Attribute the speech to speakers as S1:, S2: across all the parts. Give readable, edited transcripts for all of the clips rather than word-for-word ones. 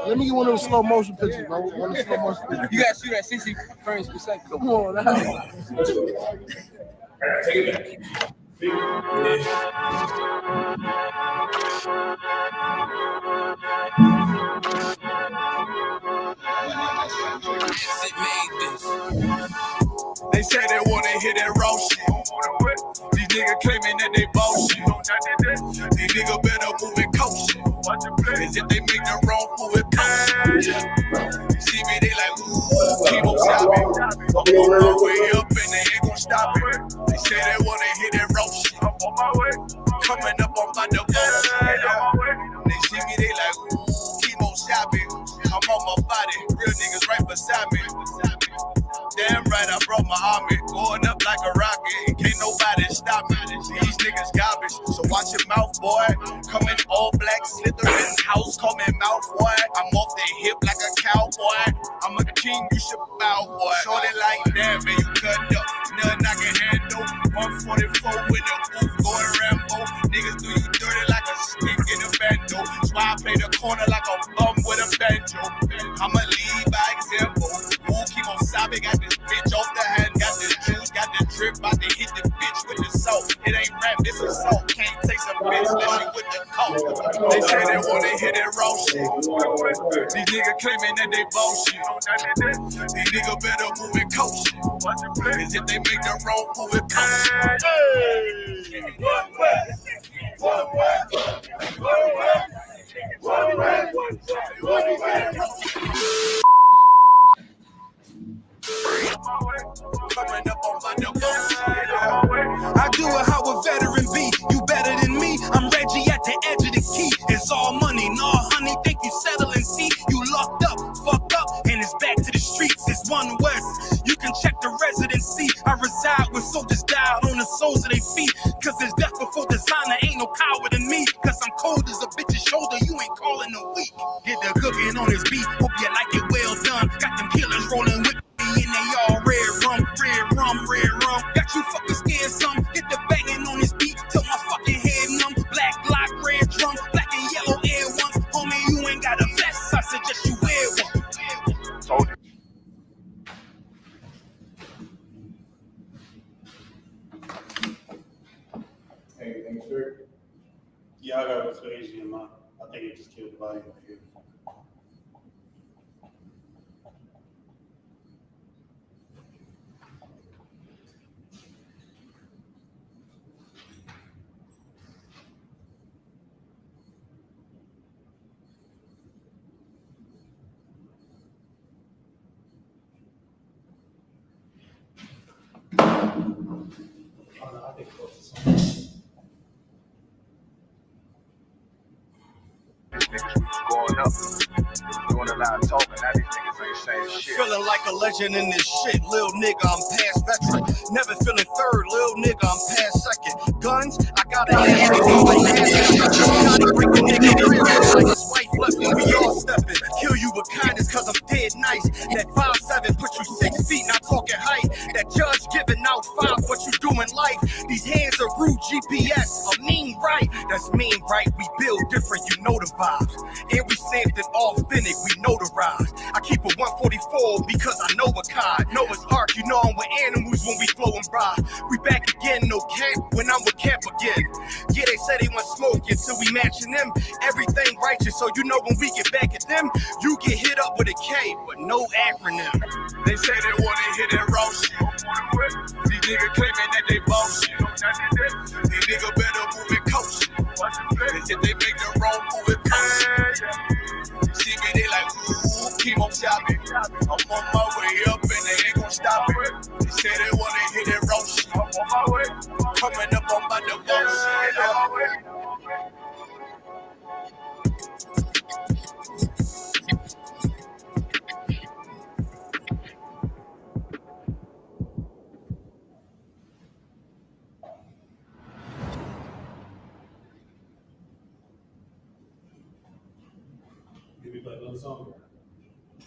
S1: Let me get one of those slow motion pictures, bro. One of the slow motion pictures.
S2: You gotta shoot at 60 frames per second.
S1: Come on, now.
S3: Take it back.
S4: They say they wanna hit that raw shit. These niggas claiming that they bullshit. These niggas better move and coach shit. Cause if they make the wrong move, it coach. See me, they like, ooh, keep on stopping. I'm on my way up and they ain't gon' stop it. They say they wanna hit that raw shit. Coming up on my double. They see me, they like, ooh, keep on stopping. I'm on my body, real niggas right beside me. Damn right, I brought my army, going up like a rocket. Can't nobody stop me. These niggas garbage, so watch your mouth, boy. Coming all black, slithering house, coming mouth, boy. I'm off the hip like a cowboy. I'm a king, you should bow, boy. Shorty like that, man, you cut up. Nothing I can handle. 144 with the booth, going Rambo. Niggas do you dirty like a stick in a bando. So I play the corner like a bum with a banjo. I'ma lead by example. Keep on sobbing, got this bitch off the hand, got the juice, got the drip, about to hit the bitch with the salt. It ain't rap, this is salt. Can't taste a bitch unless you with the coke. They say they wanna hit that raw shit. These niggas claiming that they bullshit. These niggas better move and coach shit. Cause if they make the wrong move, it coach. Coming up on my double.
S5: I do it how a veteran be. You better than me. I'm Reggie at the edge of the key. It's all money, no honey. Think you settle and see. You locked up, fucked up, and it's back to the streets. It's one west. You can check the residency. I reside with soldiers died on the soles of their feet. Cause there's death before designer. Ain't no coward in me. Cause I'm cold as a bitch's shoulder. You ain't calling a week. Get the cooking on his beat. Hope you like it well done. Got them killers rolling with me and they all red rum. Got you fucking scared some. Get the banging on his beat till my fucking head numb. Black block, red drum, black and yellow air ones. Homie, you ain't got a vest. I suggest you wear one.
S6: Told you.
S3: Anything, sir?
S7: Yeah, I got a crazy amount. I think it just killed the volume right here.
S6: These niggas was growing up, doing a lot of talking. Now these niggas ain't saying shit.
S5: Feeling like a legend in this shit, lil nigga, I'm past veteran. Never feeling third, lil nigga, I'm past second. Guns, I gotta have it. Like Johnny break a nigga real like his wife left me. We all stepping. Kill you with kindness cause I'm dead nice. That 5'7" put you 6 feet, not talking height. That judge giving out 5, what you doing life. These hands are rude GPS, a mean right. That's mean right, we build different, you know the vibes. And we stamped it authentic, we notarized. I keep a 144 because I know a kind. Noah's Ark, you know I'm with animals when we flowing by. We back again, no camp, when I'm with camp again. Yeah, they say they want smoke until we matching them. Everything righteous, so you know when we get back at them, you get hit up with a K, but no acronym.
S4: They say they wanna hit that raw shit. These niggas claiming that they bullshit. These niggas better move and coach shit. Cause if they make the wrong move, it coach. See me, they like, ooh, keep on stopping. I'm on my way up and they ain't gon' stop it. They say they wanna hit that raw shit. Coming up on my double shit.
S7: Did we play another song?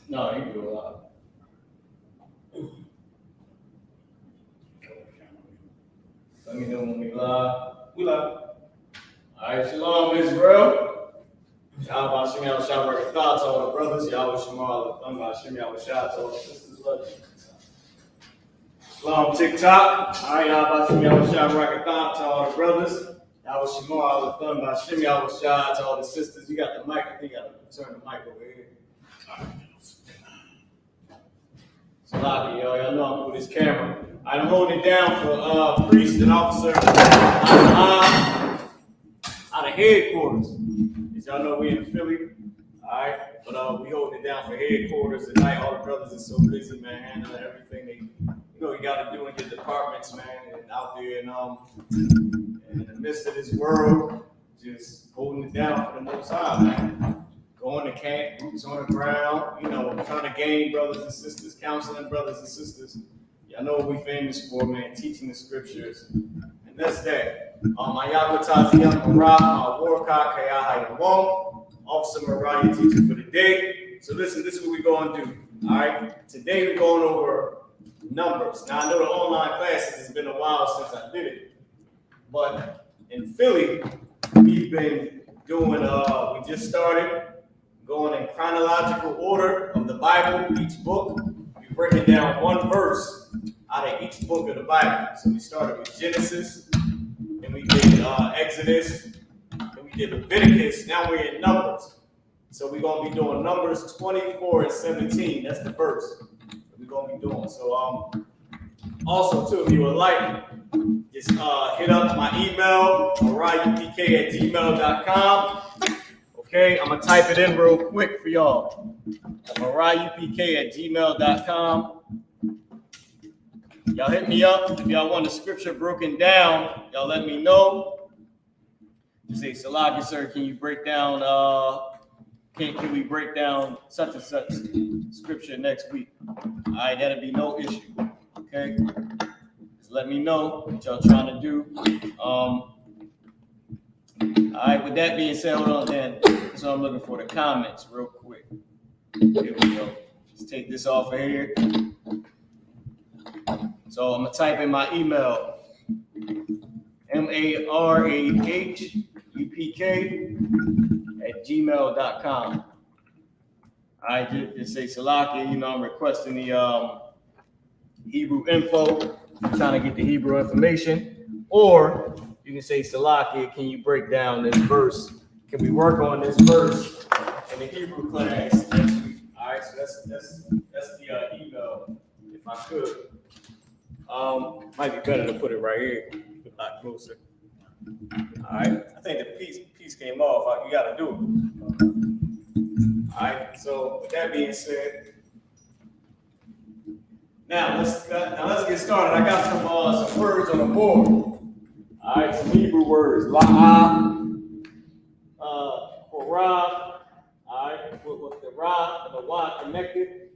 S3: No, you can do a lot. Let me know when we live. We live. All right, shalom, Miss Bro.
S8: Y'all about Shimmy out shot working thoughts on the brothers. Y'all with Shamal, I'm about Shimmy out shot to all the sisters. Love you. Long TikTok. All right, y'all about Shimmy out shot working thoughts to all the brothers. Y'all with Shamal, I was fun about Shimmy out shot to all the sisters. You got the mic. I think I gotta turn the mic over here. Sloppy, y'all know I'm with this camera. I'm holding it down for priest and officer out of headquarters. As y'all know, we in Philly, all right? But we holding it down for headquarters tonight. All the brothers are so busy, man, handling everything they, you got to do in your departments, man, and out there and in the midst of this world, just holding it down for the Most High, man. Going to camp, boots on the ground, trying to gain brothers and sisters, counseling brothers and sisters. Y'all know what we famous for, man, teaching the scriptures. And that's that. My Yakuta Young Marah, my Warka Kayahai Wong, Officer Mariah, your teacher for the day. So listen, this is what we're going to do. All right. Today we're going over numbers. Now I know the online classes, it's been a while since I did it. But in Philly, we've been doing, we just started going in chronological order of the Bible, each book. We break it down one verse out of each book of the Bible. So we started with Genesis, then we did Exodus, then we did Leviticus, now we're in Numbers. So we're going to be doing Numbers 24 and 17. That's the verse that we're going to be doing. So also, too, if you would like, just hit up my email, mariahupk@gmail.com. Okay, I'm going to type it in real quick for y'all. mariahupk@gmail.com. Y'all hit me up. If y'all want the scripture broken down, y'all let me know. You say, Salaki, sir, can you break down, can we break down such and such scripture next week? All right, that'll be no issue. Okay? Just let me know what y'all trying to do. All right, with that being said, hold on then. So I'm looking for the comments real quick. Here we go. Just take this off of here. So I'm going to type in my email, marahupk@gmail.com. I just say Salaki, I'm requesting the Hebrew info, trying to get the Hebrew information. Or you can say, Salaki, can you break down this verse? Can we work on this verse in the Hebrew class next week? All right, so that's the email, if I could. Might be better to put it right here, a lot closer. All right, I think the piece came off. You got to do it. All right, so with that being said, now let's get started. I got some words on the board. All right, some Hebrew words. La'ah, Korah. All right, with the Ra and the Wa connected.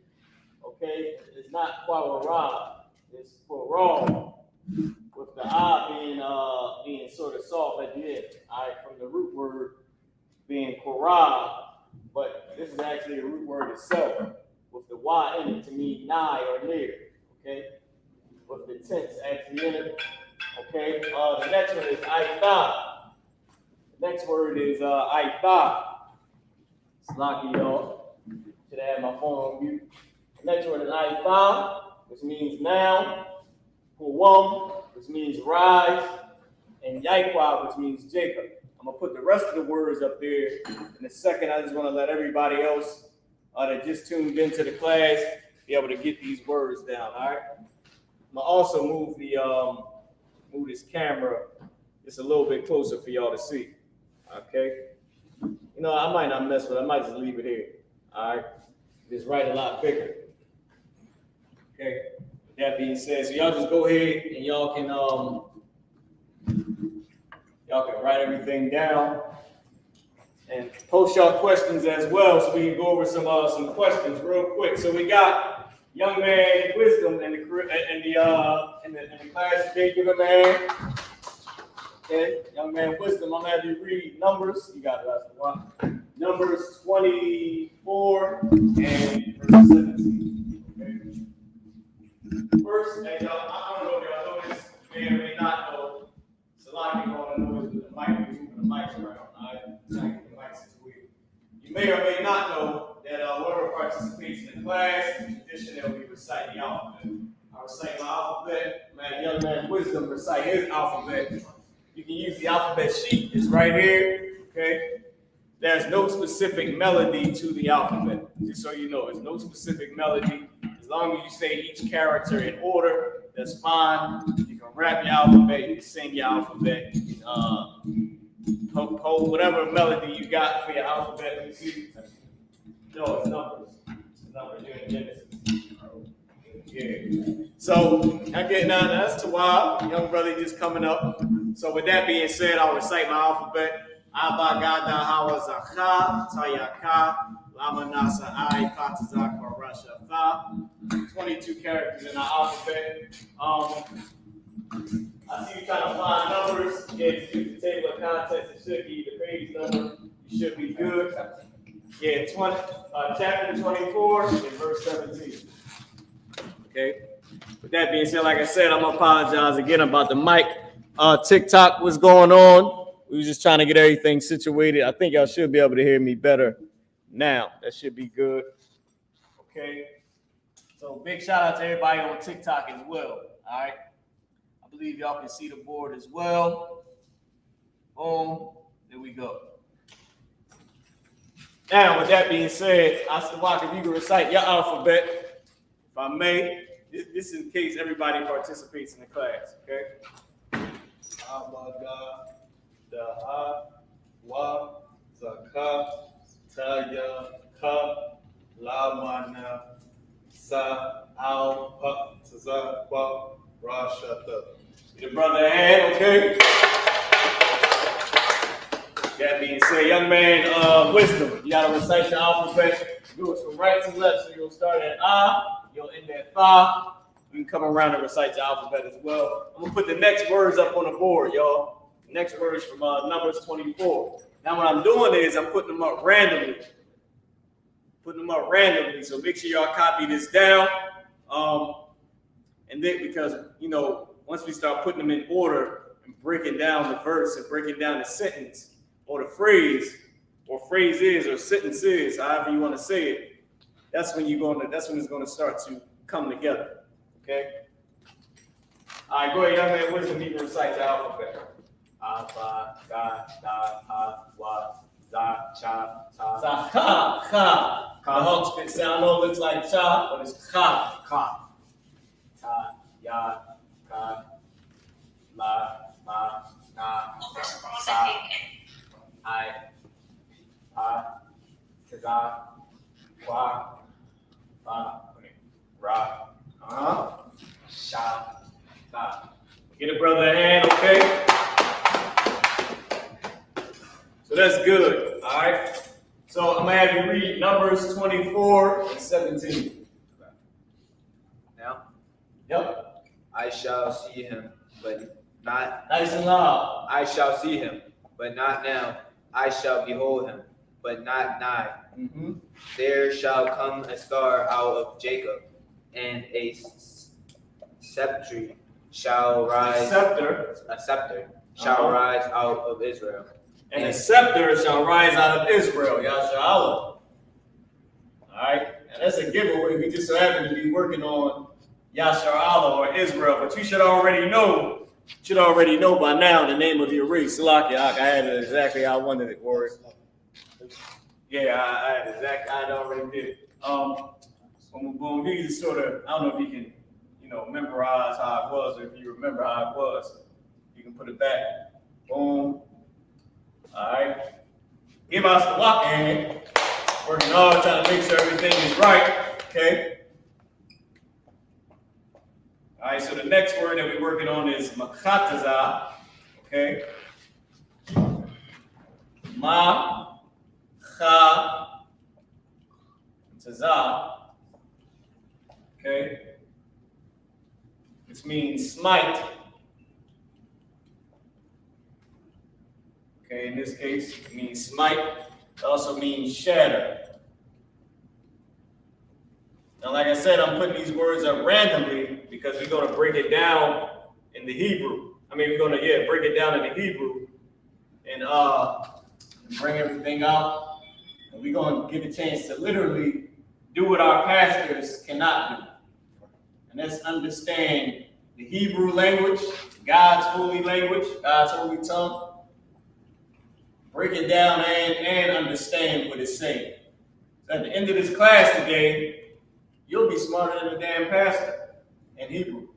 S8: Okay, it's not Quawara, it's Korah. With the being sort of soft at the end. All right, from the root word being Korah, but this is actually the root word itself, with the Y in it to mean nigh or near. Okay, with the tense actually in it. Okay, the next one is Aitha. The next word is Aitha. It's lucky, y'all. Should have had my phone on mute. The next word is Aitha, which means now. Huwam, which means rise. And Yaikwa, which means Jacob. I'm going to put the rest of the words up there in a second. I just want to let everybody else that just tuned into the class be able to get these words down, all right? I'm going to also move this camera just a little bit closer for y'all to see, okay? I might not mess with it. I might just leave it here, all right? Just write a lot bigger, okay? With that being said, so y'all just go ahead and y'all can write everything down and post y'all questions as well, so we can go over some questions real quick. So we got Young Man Wisdom in the class today. Give him a hand. Okay, Young Man Wisdom. I'm gonna have you read Numbers. You got it. Numbers 24 and verse 17. Okay. First, and I don't know if y'all know this, may or may not know. It's a lot of people want to know is with the mic, moving the mics around. I trying to get the mics this week. You may or may not know that whoever participates in the class, in addition, they'll be reciting the alphabet. I recite my alphabet. Man, young man Wisdom recite his alphabet. You can use the alphabet sheet. It's right here. Okay. There's no specific melody to the alphabet. Just so you know, there's no specific melody. As long as you say each character in order, that's fine. You can rap your alphabet. You can sing your alphabet. You can whatever melody you got for your alphabet. Let me see. No, it's numbers. It's numbers. You're in Genesis. Yeah. So I get now. That's Tawab, young brother just coming up. So with that being said, I'll recite my alphabet. Abba Gada Hawa Zakha Tayaka Lama Nasa I Patazak Rasha Tha. 22 characters in the alphabet. I see you trying to find numbers. Yeah, if you use the table of contents, it should be the page number. You should be good. Yeah, chapter 24 and verse 17. Okay. With that being said, like I said, I'm gonna apologize again about the mic. TikTok, what's going on? We was just trying to get everything situated. I think y'all should be able to hear me better now. That should be good. Okay. So big shout out to everybody on TikTok as well. All right. I believe y'all can see the board as well. Boom. There we go. Now, with that being said, Asawak, if you can recite your alphabet, if I may, this is in case everybody participates in the class. Okay.
S7: Abada, Daha, Wa, Zaka, Taya, Ka, Lamana, Sa, Al, Pa, Taza, Kwa, Rashata.
S8: Your brother hand, okay? That being said, young man, Wisdom, you gotta recite your alphabet. Do it from right to left, so you'll start at A, you'll end at Fa. You can come around and recite your alphabet as well. I'm gonna put the next words up on the board, y'all. Next words from Numbers 24. Now what I'm doing is I'm putting them up randomly. So make sure y'all copy this down. And then because, once we start putting them in order and breaking down the verse and breaking down the sentence or the phrase or phrases or sentences, however you want to say it, that's when it's gonna start to come together. Okay? All right, go ahead, young man Wisdom, you can recite the alphabet. Alpha, Ga, Da, Ha, Wa, Za, Cha, Ta. Za, Ha, Ha. The hawk spit sound looks like Cha, but it's Ka. Ka. Ta, Ya, Ka, La, Ma, Na, Sa, I, Pa, Taza, Kwa, Fa, Ra, Sha, Ta. Get a brother a hand, okay? So that's good, all right? So I'm gonna have you read Numbers 24 and 17.
S9: Now?
S8: Yep.
S9: I shall see him, but not.
S8: Nice and loud.
S9: I shall see him, but not now. I shall behold him, but not nigh.
S8: Mm-hmm.
S9: There shall come a star out of Jacob, and a scepter shall rise. A scepter shall rise out of Israel.
S8: And a scepter shall rise out of Israel, Yasharallah. All right, and that's a giveaway. We just so happen to be working on Yasharallah or Israel, but you should already know. By now the name of your race. Salakia, I had it exactly how I wanted it, Warren. Yeah, I had exactly. I already did it. Boom. These are sort of. I don't know if you can, memorize how it was, or if you remember how it was. You can put it back. Boom. All right. Give us the walk in. Working hard, trying to make sure everything is right. Okay. All right. So the next word that we're working on is makataza. Okay. Ma, cha, taza. Okay. Which means smite. Okay, in this case, it means smite. It also means shatter. Now, like I said, I'm putting these words up randomly because we're going to break it down in the Hebrew. We're going to, break it down in the Hebrew and bring everything out And we're going to give a chance to literally do what our pastors cannot do. And that's understand the Hebrew language, God's holy language, God's holy tongue. Break it down and understand what it's saying. So at the end of this class today, you'll be smarter than a damn pastor in Hebrew.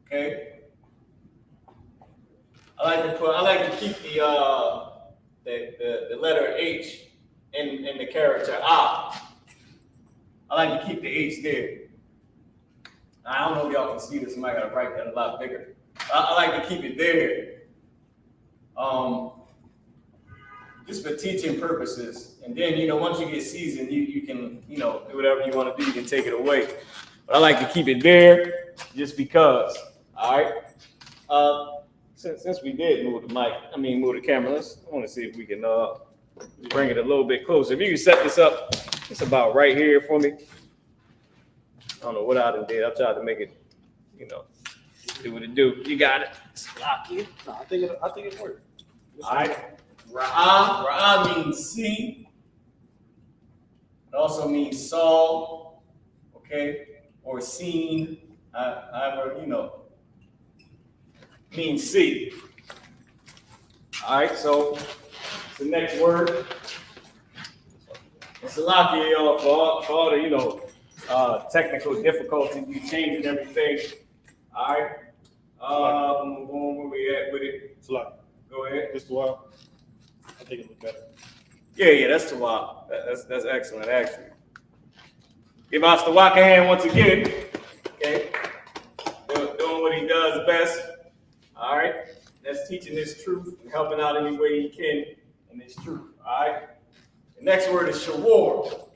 S8: Okay? I like to keep the letter H in the character I. I like to keep the H there. I don't know if y'all can see this. Somebody got to write that a lot bigger. I like to keep it there. Just for teaching purposes. And then, once you get seasoned, you can, do whatever you want to do. You can take it away. But I like to keep it there just because. All right. Since we did move the camera, I want to see if we can bring it a little bit closer. If you can set this up, it's about right here for me. I don't know what I did. I tried to make it, do what it do. You got it. It's locked in.
S1: No, I think it worked.
S8: All right. Ra'ah means see. It also means saw, okay, or seen, however, means see. All right, so the next word. It's a lot here, y'all, for all the, technical difficulties, you changing everything. All right. Where we at with it?
S7: It's like,
S8: Go ahead.
S7: this one, I think it looked better.
S8: Yeah, that's Tawak. That's excellent, actually. Give us Tawak a hand once again. Okay. Doing what he does best. All right. That's teaching this truth and helping out any way he can in this truth. All right. The next word is Shawar.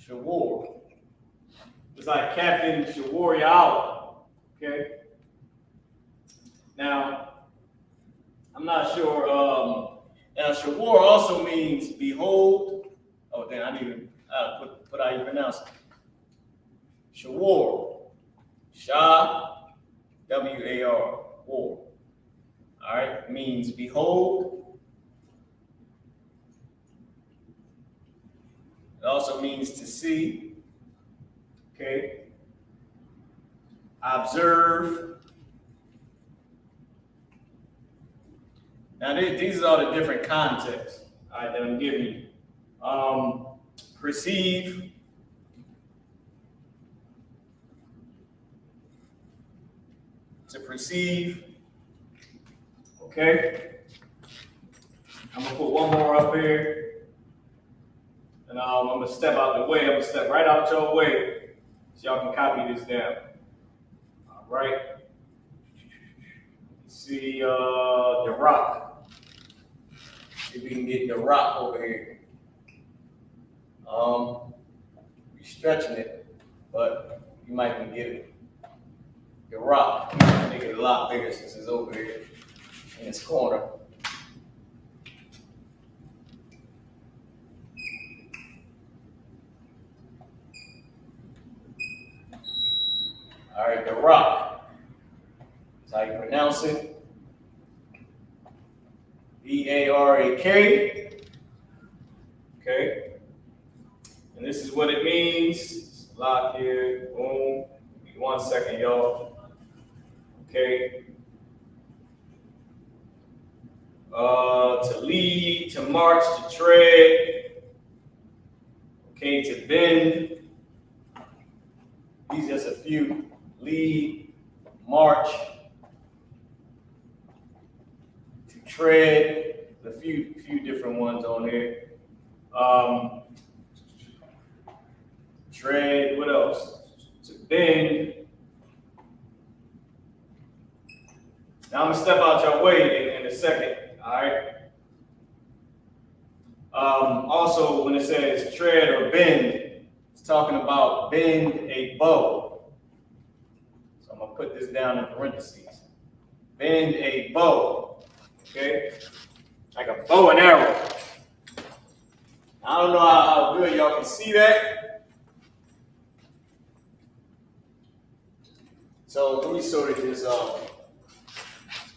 S8: Shawar. It's like Captain Shawar Ya'ala. Okay. Now, I'm not sure. Now, Shawar also means behold. Oh, damn, I need to put how you pronounce it. Shawar. Shah, W-A-R, war. All right, means behold. It also means to see. Okay. Observe. Now, these are all the different contexts, all right, that I'm giving you. Perceive. To perceive. Okay. I'm going to put one more up here. And I'm going to step out the way. I'm going to step right out your way so y'all can copy this down. All right. See the rock. See if we can get the rock over here. We're stretching it, but you might can get it. The rock. Make it a lot bigger since it's over here in this corner. All right, the rock. That's how you pronounce it. B-A-R-A-K. Okay. And this is what it means. Lock here. Boom. Give me 1 second, y'all. Okay. To lead, to march, to tread. Okay, to bend. These are just a few. Lead, march, to tread. A few different ones on here. Tread. What else? To bend. Now I'm gonna step out your way in a second. All right. Also, when it says tread or bend, it's talking about bend a bow. So I'm gonna put this down in parentheses. Bend a bow. Okay? Like a bow and arrow. I don't know how good y'all can see that. So let me sort of just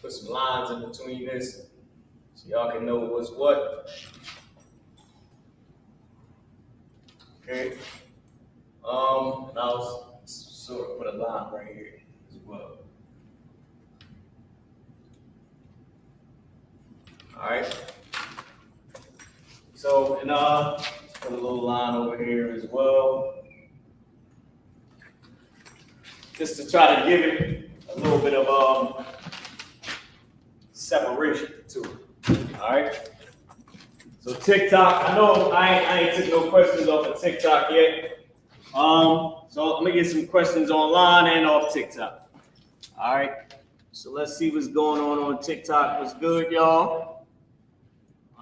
S8: put some lines in between this so y'all can know what's what. Okay. And I'll sort of put a line right here as well. All right. So, and put a little line over here as well, just to try to give it a little bit of separation to it. All right. So TikTok, I know I ain't took no questions off of TikTok yet. So I'm gonna get some questions online and off TikTok. All right. So let's see what's going on TikTok. What's good, y'all?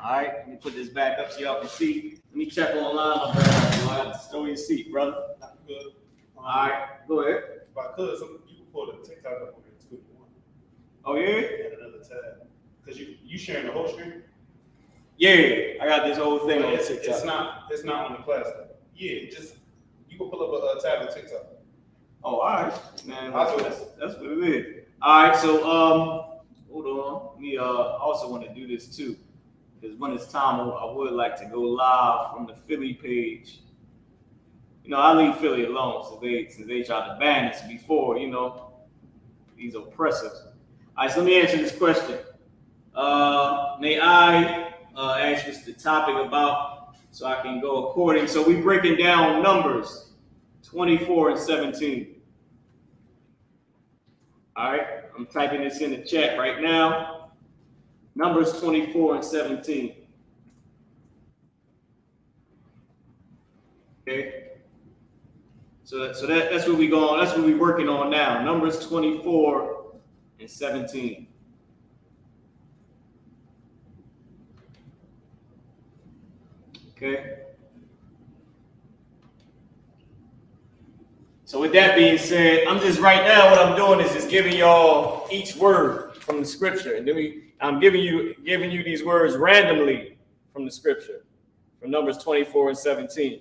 S8: All right, let me put this back up so y'all can see. Let me check online. I have to stow your seat, brother.
S7: Good.
S8: All right, go ahead.
S7: If I could, you can pull the TikTok up on your Twitter one.
S8: Oh yeah?
S7: Add another tab. Because you sharing the whole screen?
S8: Yeah, I got this whole thing on
S7: It's
S8: TikTok.
S7: it's not on the class tab. Yeah, just you can pull up a tab on TikTok.
S8: Oh, all right, man.
S7: I'll do
S8: That's what it is. All right, so hold on. Me also want to do this too. Because when it's time, I would like to go live from the Philly page. You know, I leave Philly alone since they tried to ban us before, you know, these oppressors. All right, so let me answer this question. May I ask what's the topic about so I can go according. So we're breaking down Numbers 24 and 17. All right, I'm typing this in the chat right now. Numbers 24 and 17. Okay. So that's what we going. That's what we're working on now. Numbers 24 and 17. Okay. So with that being said, I'm just right now what I'm doing is just giving y'all each word from the scripture, and then I'm giving you these words randomly from the scripture, from Numbers 24 and 17.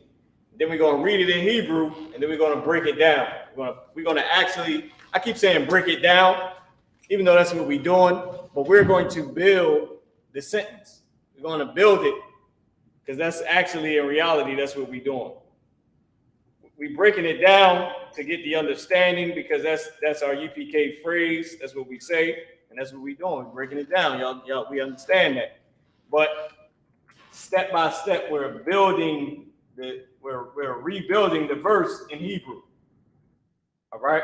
S8: Then we're going to read it in Hebrew, and then we're going to break it down. We're going to actually, I keep saying break it down, even though that's what we're doing, but we're going to build the sentence. We're going to build it, because that's actually, in reality, that's what we're doing. We're breaking it down to get the understanding, because that's our UPK phrase. That's what we say. And that's what we're doing, breaking it down. Y'all, we understand that. But step by step, we're rebuilding the verse in Hebrew. All right?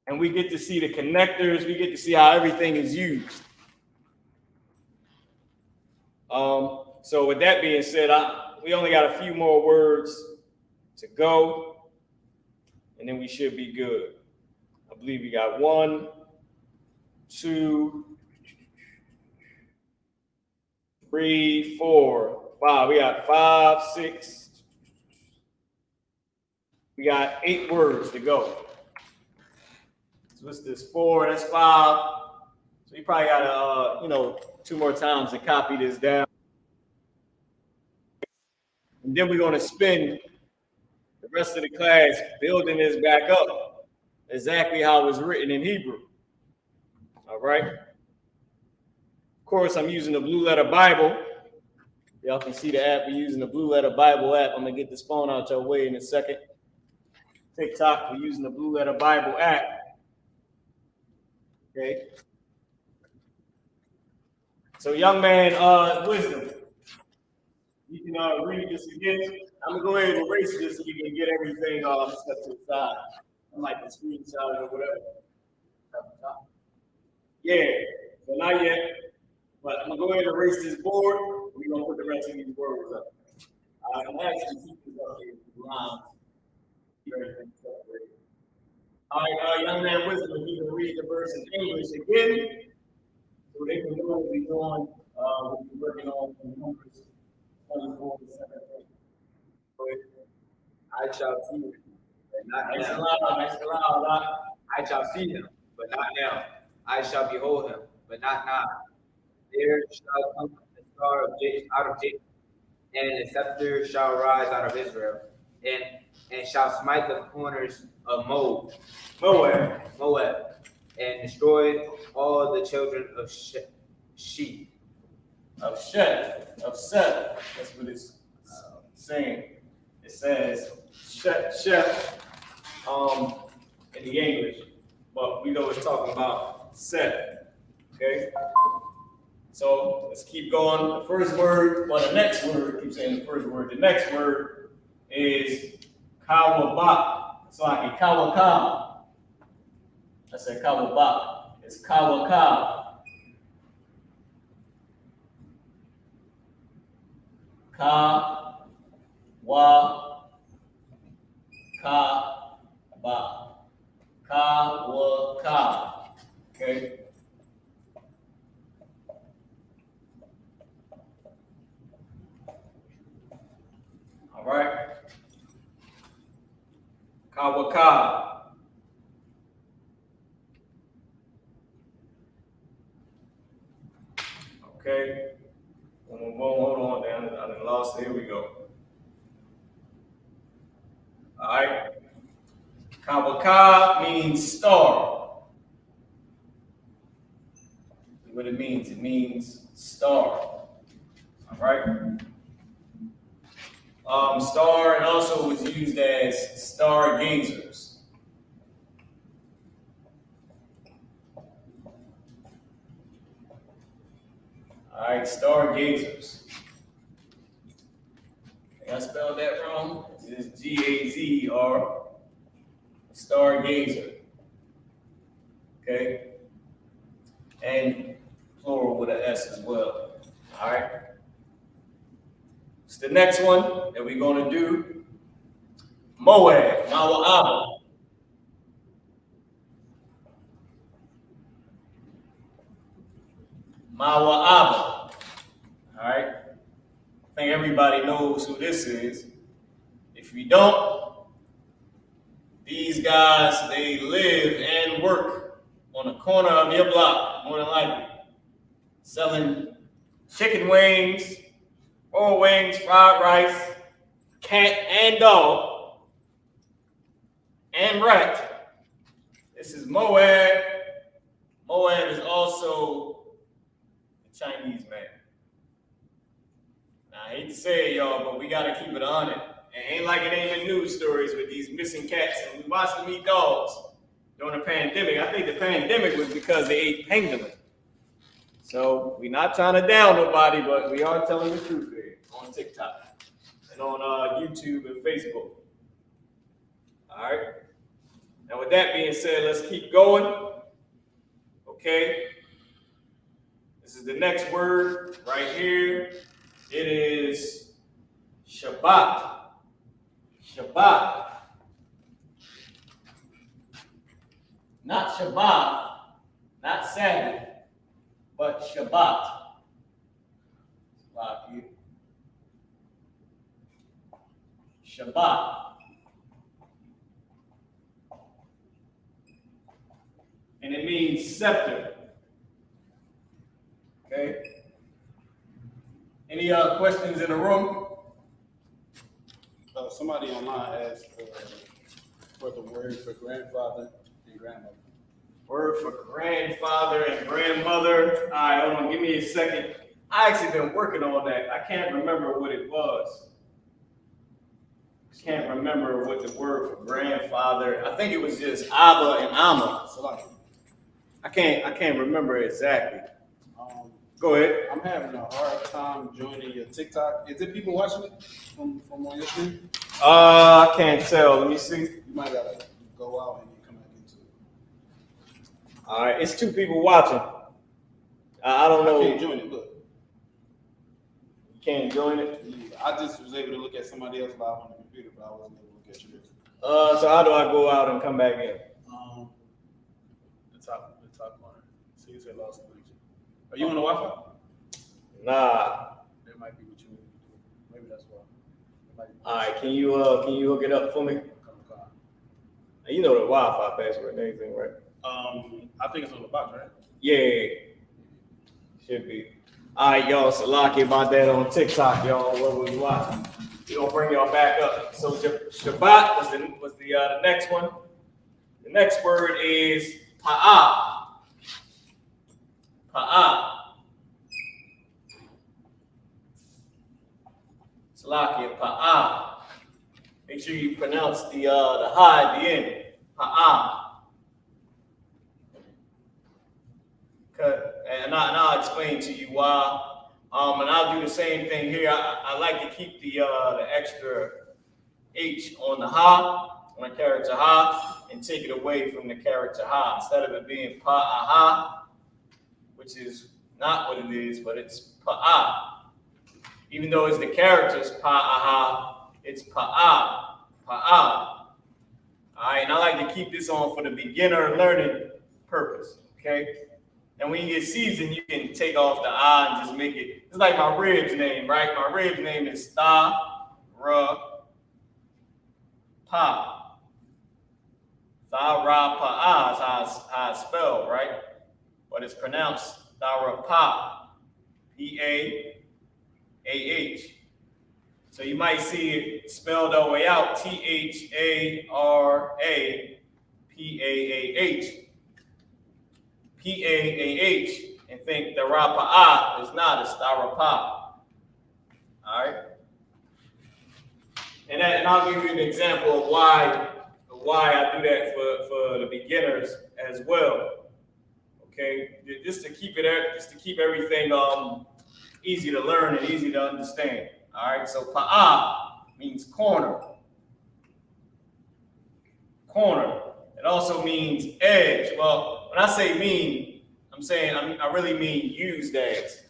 S8: And we get to see the connectors. We get to see how everything is used. So with that being said, we only got a few more words to go, and then we should be good. I believe we got 1, 2, 3, 4, 5. We got 5, 6. We got 8 words to go. So what's this? 4, that's 5. So you probably got 2 more times to copy this down. And then we're going to spend the rest of the class building this back up exactly how it was written in Hebrew. All right. Of course, I'm using the Blue Letter Bible. Y'all can see the app. We're using the Blue Letter Bible app. I'm going to get this phone out your way in a second. TikTok, we're using the Blue Letter Bible app. Okay. So, young man, wisdom. You can read this again. I'm going to go ahead and erase this so we can get everything set to the side. I might be screenshot or whatever. Yeah, so not yet. But I'm going to go ahead and erase this board. We're going to put the rest of these words up. I'm actually keep this up here. Keep everything separated. All right, young man wisdom, if you can read the verse in English again, so they can know what we're doing. We'll be working on the Numbers 24 and 17.
S9: I shall see him, but not
S8: Nice and
S9: now.
S8: loud, nice and loud.
S9: I shall see him, but not now. I shall behold him, but not now. There shall come a star out of Jacob, and a scepter shall rise out of Israel, and shall smite the corners of Moab. and destroy all the children of Sheep.
S8: Of Seth. That's what it's saying. It says Sheth in the English, but we know it's talking about Seth. Okay? So let's keep going. The first word, well, the next word, keep saying the first word. The next word is Kawabak. It's like a Kawaka. I said Kawabak. It's Kawaka. Ka, wa, ka, ba. Ka, wa, ka. Okay? All right? Kawaka. Okay? Hold on, I done lost it. Here we go. All right. Kawaka means star. What it means? It means star. All right. Star, and also was used as stargazers. All right, stargazers. I spelled that wrong. It's G-A-Z-E-R, stargazer. Okay? And plural with an S as well. All right? It's the next one that we're going to do. Moab, Mawa'aba. Mawa'aba. All right? I think everybody knows who this is. If you don't, these guys, they live and work on the corner of your block, more than likely, selling chicken wings, or wings, fried rice, cat and dog, and rat. This is Moab. Moab is also a Chinese man. Now, I hate to say it, y'all, but we gotta keep it on it. It ain't like it ain't in news stories with these missing cats, and we watched them eat dogs during the pandemic. I think the pandemic was because they ate pangolin. So we're not trying to down nobody, but we are telling the truth here on TikTok and on YouTube and Facebook. All right. Now, with that being said, let's keep going. Okay. This is the next word right here. It is Shabbat. Shabbat. Not Shabbat, not Sabbath, but Shabbat. Shabbat. And it means scepter. Okay. Any questions in the room?
S7: Somebody online asked for the word for grandfather and grandmother.
S8: Word for grandfather and grandmother. All right, hold on. Give me a second. I actually been working on that. I can't remember what it was. Can't remember what the word for grandfather. I think it was just Abba and Amma. I can't remember exactly. Go ahead.
S7: I'm having a hard time joining your TikTok. Is it people watching it from on your screen?
S8: I can't tell. Let me see.
S7: You might gotta go out and come back into it.
S8: All right, it's 2 people watching. I don't know.
S7: I can't join it. Look.
S8: You can't join it?
S7: Yeah, I just was able to look at somebody else live on the computer, but I wasn't able to look at yours.
S8: So how do I go out and come back in?
S7: The top corner. See, you said lost connection. Are you on the Wi-Fi?
S8: Nah.
S7: That might be what you need to do. Maybe that's why.
S8: All right, can you hook it up for me? You know the Wi-Fi password and everything, right?
S7: I think it's on the box, right?
S8: Yeah. Should be. All right, y'all. Salaki about that on TikTok, y'all. What we watching? We gonna bring y'all back up. So Shabbat was the next one. The next word is pa'a. Pa'a. Salakia, pa'a. Make sure you pronounce the ha at the end. Pa'a. And I'll explain to you why. And I'll do the same thing here. I like to keep the extra H on the ha, on the character ha, and take it away from the character ha. Instead of it being pa'a, which is not what it is, but it's pa'a. Even though it's the characters pa'a, it's pa'a, pa'a. All right, and I like to keep this on for the beginner learning purpose, okay? And when you get seasoned, you can take off the I and just make it. It's like my ribs name, right? My ribs name is Tha Ra Pa. Tha Ra Pa is how it's spelled, right? But it's pronounced Tha Ra Pa. P-A-A-H. So you might see it spelled all the way out. T-H-A-R-A-P-A-A-H. P-A-A-H, and think the Rapa'ah is not, it's Starapah. All right? And I'll give you an example of why I do that for the beginners as well. Okay? Just to keep everything easy to learn and easy to understand. All right? So Pa'ah means corner. Corner. It also means edge. Well, when I say mean, I really mean used as.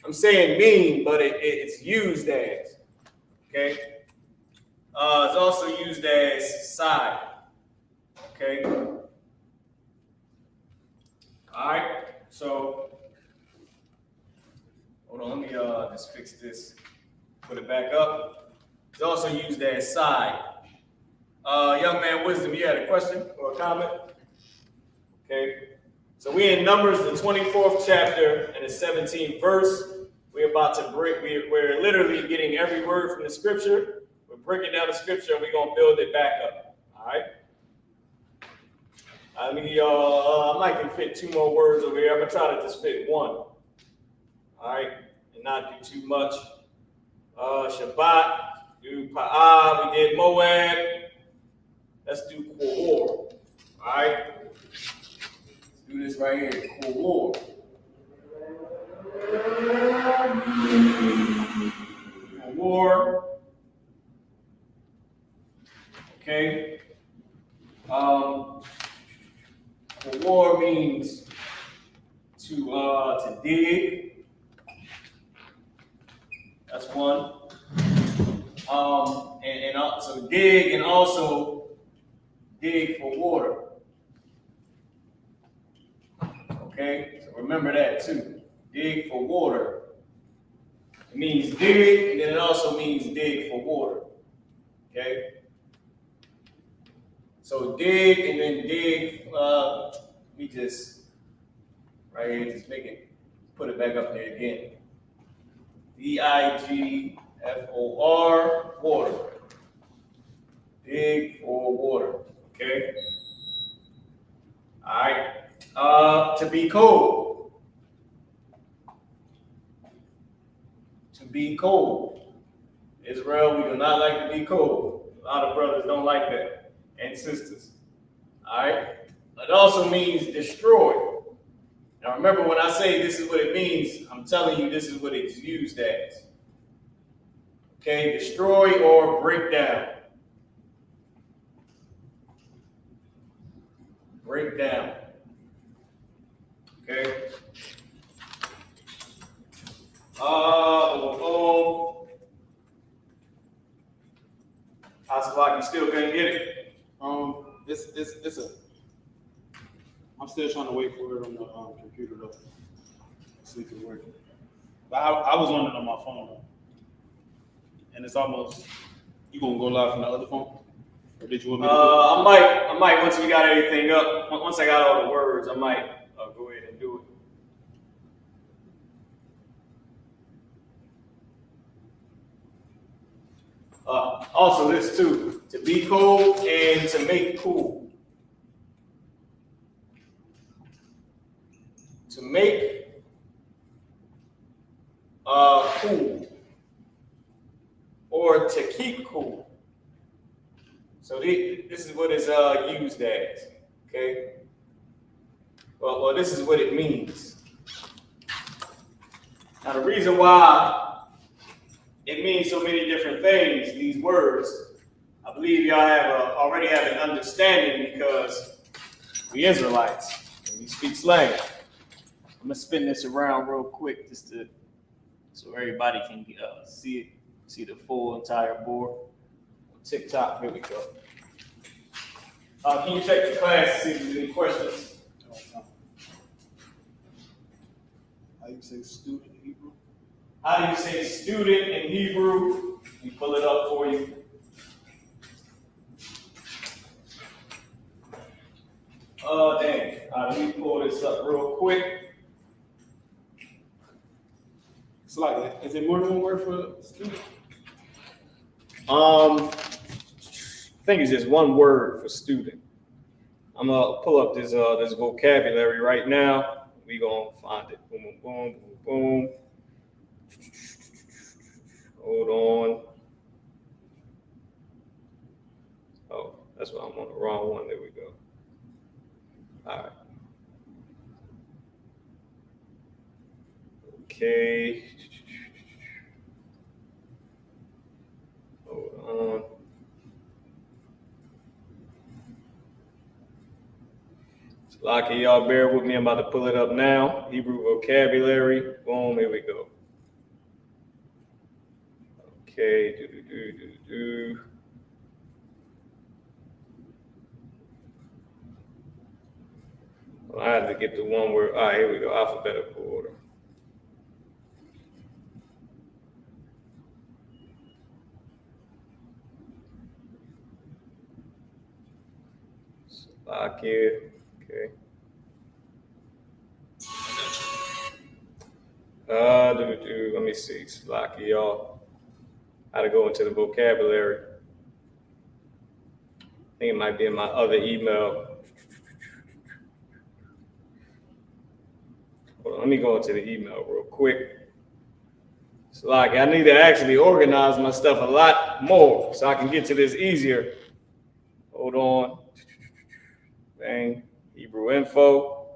S8: I'm saying mean, but it's used as. Okay? It's also used as side. Okay? All right? So, hold on, let me just fix this. Put it back up. It's also used as side. Young man Wisdom, you had a question or a comment? Okay, so we're in Numbers, the 24th chapter and the 17th verse. We're about to we're literally getting every word from the scripture. We're breaking down the scripture and we're going to build it back up. All right? I might can fit 2 more words over here. I'm going to try to just fit 1. All right? And not do too much. Shabbat, do Pa'ah, we did Moab. Let's do Qor. All right? Do this right here, Qor. Qor. Okay. Qor means to dig. That's one. So dig and also dig for water. Okay, so remember that too. Dig for water. It means dig, and then it also means dig for water. Okay? So dig and then dig. We just, right here, just make it, put it back up there again. D-I-G-F-O-R, water. Dig for water. Okay? All right. To be cold. To be cold. Israel, we do not like to be cold. A lot of brothers don't like that. And sisters. All right? It also means destroy. Now remember, when I say this is what it means, I'm telling you this is what it's used as. Okay? Destroy or break down. Break down. Okay. Aswak, you still couldn't get it?
S7: It's a. I'm still trying to wait for it on the computer though. See if it works. But I was on it on my phone, and it's almost. You gonna go live from the other phone? Or did you want me to
S8: I might once we got everything up. Once I got all the words, I might go ahead and do it. Also, this too, to be cold and to make cool. make cool, or to keep cool. So this is what it's used as, okay? Well, this is what it means. Now, the reason why it means so many different things, these words, I believe y'all already have an understanding because we Israelites, and we speak slang. I'm gonna spin this around real quick just so everybody can see the full entire board. TikTok, here we go. Can you check the class to see if there's any questions?
S7: How you say student in Hebrew?
S8: How do you say student in Hebrew? We pull it up for you. Oh, dang. Let me pull this up real quick.
S7: It's like, is it more than one word for student?
S8: I think it's just one word for student. I'm gonna pull up this vocabulary right now. We gonna find it. Boom, boom, boom, boom, boom. Hold on. Oh, that's why I'm on the wrong one. There we go. All right. Okay. Hold on. Lucky y'all, bear with me. I'm about to pull it up now. Hebrew vocabulary. Boom, here we go. Okay. Well, I had to get the one where. All right, here we go. Alphabetical order. Lucky. Okay. Let me see. Lucky y'all. How to go into the vocabulary. I think it might be in my other email. Hold on, let me go into the email real quick. So I need to actually organize my stuff a lot more so I can get to this easier. Hold on. Bang. Hebrew info.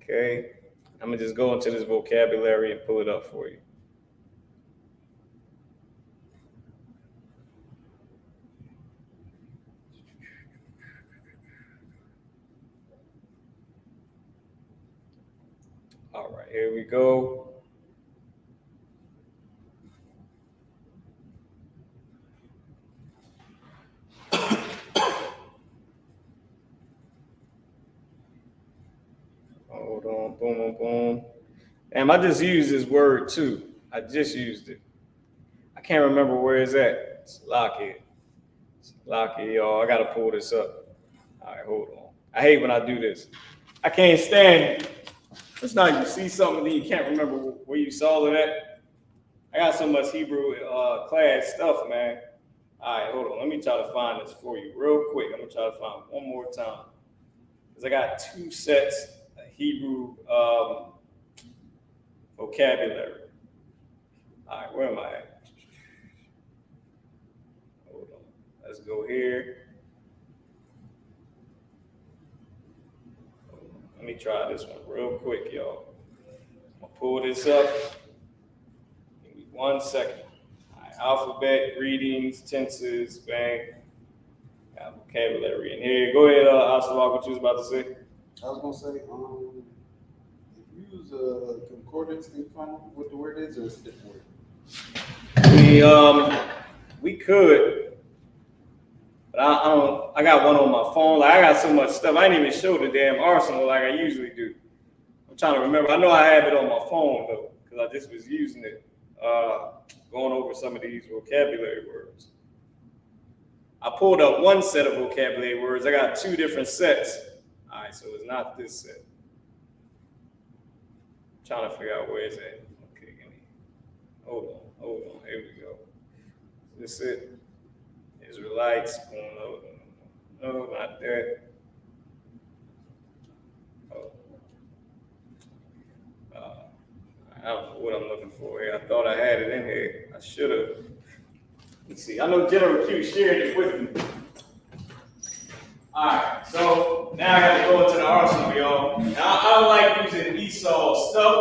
S8: Okay. I'm going to just go into this vocabulary and pull it up for you. All right, here we go. Hold on, boom, boom, boom. Damn, I just used this word too. I just used it. I can't remember where it's at. It's Lockheed, y'all. I gotta pull this up. All right, hold on. I hate when I do this. I can't stand it. It's not you see something and you can't remember where you saw it at. I got so much Hebrew class stuff, man. All right, hold on. Let me try to find this for you real quick. I'm gonna try to find it one more time. Because I got two sets of Hebrew vocabulary. All right, where am I at? Hold on. Let's go here. Let me try this one real quick, y'all. I'm gonna pull this up. Give me 1 second. All right, alphabet, greetings, tenses, bang. Got vocabulary in here. Go ahead, Asawak, what you was about to say?
S7: I was gonna say, if you use a concordance, can you find what the word is, or is it a different word?
S8: We could, but I don't. I got one on my phone. Like I got so much stuff. I didn't even show the damn arsenal like I usually do. I'm trying to remember. I know I have it on my phone though, because I just was using it, going over some of these vocabulary words. I pulled up one set of vocabulary words. I got two different sets. All right, so it's not this set. I'm trying to figure out where it's at. Okay, give me. Hold on. Here we go. Is this it? Israelites. No, not that. for here. I thought I had it in here. I should have. Let's see. I know General Q shared it with me. All right, so now I got to go into the arsenal, y'all. Now, I don't like using Esau stuff.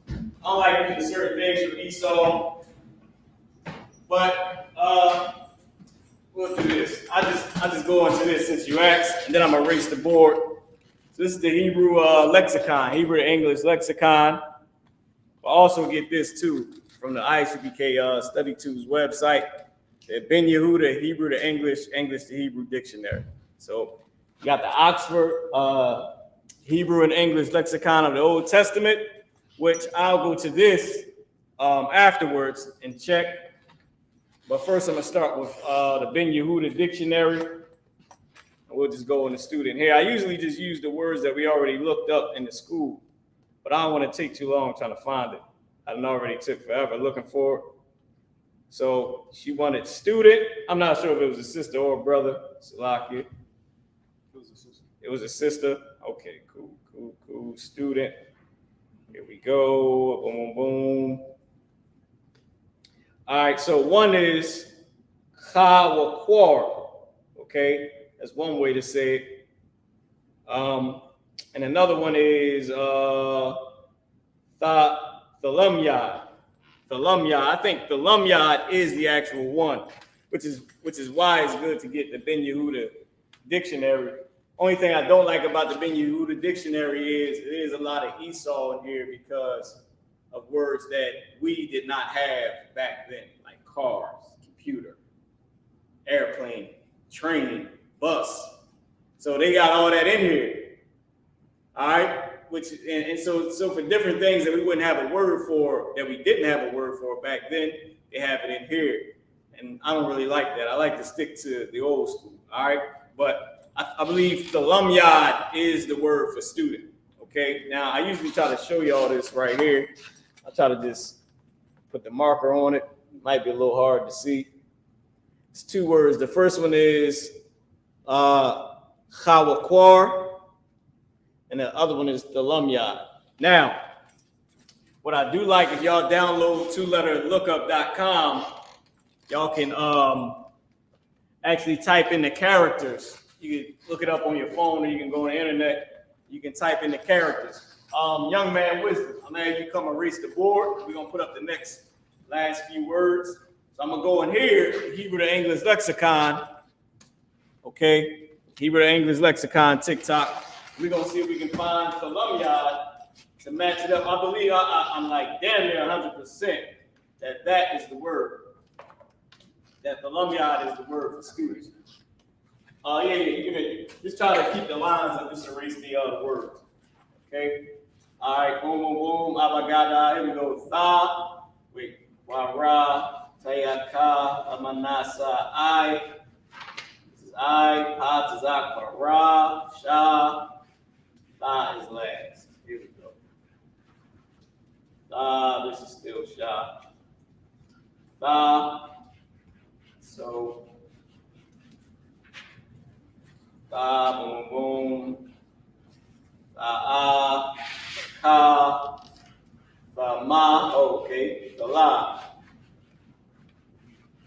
S8: I don't like using certain things from Esau. But we'll do this. I just go into this since you asked, and then I'm gonna erase the board. So this is the Hebrew lexicon, Hebrew to English lexicon. I'll also get this too from the ISUPK Study Tools website. The Ben Yehuda Hebrew to English, English to Hebrew dictionary. So you got the Oxford Hebrew and English lexicon of the Old Testament, which I'll go to this afterwards and check. But first, I'm gonna start with the Ben Yehuda dictionary. We'll just go in the student here. I usually just use the words that we already looked up in the school, but I don't want to take too long trying to find it. I already took forever looking for it. So she wanted student. I'm not sure if it was a sister or a brother. Salakia. It was a sister. Okay, cool. Student. Here we go. Boom, boom, boom. All right, so one is chawakwar. Okay, that's one way to say it. And another one is thalamyad. Thalamyad. I think thalamyad is the actual one, which is why it's good to get the Ben Yehuda dictionary. Only thing I don't like about the Ben Yehuda dictionary is there is a lot of Esau in here because of words that we did not have back then, like cars, computer, airplane, train, bus. So they got all that in here. All right, so for different things that we wouldn't have a word for, that we didn't have a word for back then, they have it in here. And I don't really like that. I like to stick to the old school. All right, but I believe thalamyad is the word for student. Okay, now I usually try to show you all this right here. I try to just put the marker on it. Might be a little hard to see. It's two words. The first one is chawakwar, and the other one is thalamyad. Now, what I do like, if y'all download two-letterlookup.com, y'all can actually type in the characters. You can look it up on your phone, or you can go on the internet. You can type in the characters. Young man wisdom, I'm gonna have you come erase the board. We're gonna put up the last few words. So I'm gonna go in here, Hebrew to English lexicon. Okay, Hebrew to English lexicon, TikTok. We're gonna see if we can find thalamyad to match it up. I believe I'm like damn near 100% that is the word. That thalamyad is the word for students. Yeah. Just try to keep the lines and just erase the words. Okay. All right. Boom, boom, boom. Abagada. Here we go. Tha. Wait. Wara. Tayaka. Amanasa. I. This is I. Pa. Tazak. Ra. Sha. Tha is last. Here we go. Tha. This is still Sha. Tha. So. Tha, boom, boom. Tha, ka. Tha, ma. Okay. Thala.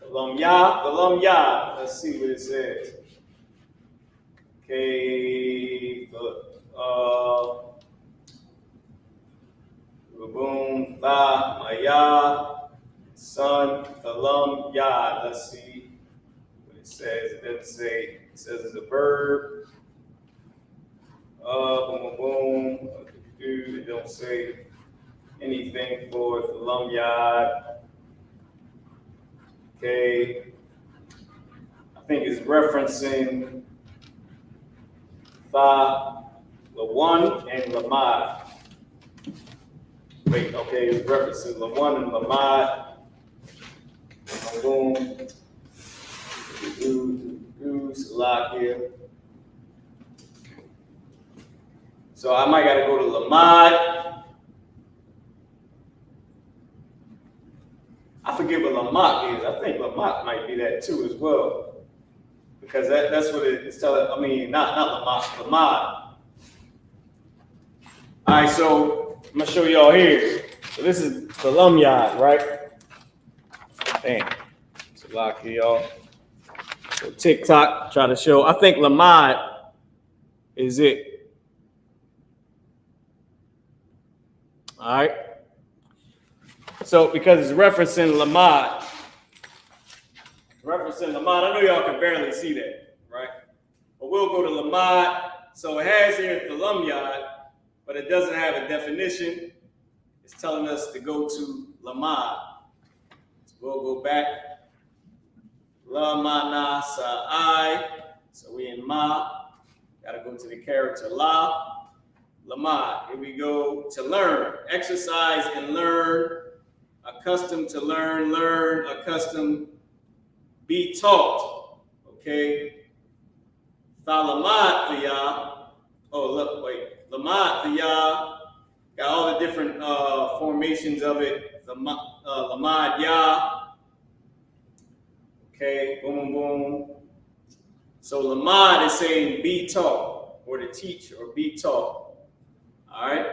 S8: Thalamyad. Let's see what it says. Okay. Boom. Tha, maya. Son. Thalamyad. Let's see what it says. It doesn't say. It says it's a verb. Boom, boom, boom. It don't say anything for thalamyad. Okay. I think it's referencing Tha, Lawan, and Lamad. Wait, okay, it's referencing Lawan and Lamad. Boom. Salakia. So I might got to go to Lamad. I forget what Lamak is. I think Lamak might be that too as well, because that's what it's telling. I mean, not Lamak, Lamad. All right, so I'm gonna show y'all here. So this is the Lumyard, right? Damn. It's a lock here, y'all. So TikTok, try to show. I think Lamad is it. All right. So because it's referencing Lamad, I know y'all can barely see that, right? But we'll go to Lamad. So it has here the Lumyard, but it doesn't have a definition. It's telling us to go to Lamad. So we'll go back. La mana sa I. So we in ma. Gotta go to the character la. Lamad. Here we go to learn. Exercise and learn. Accustomed to learn, learn, accustomed, be taught. Okay. Thalamad thiyah. Oh, look, wait. Lamad thiyah. Got all the different formations of it. Lamad yah. Okay, boom, boom. So Lamad is saying be taught, or to teach, or be taught. All right.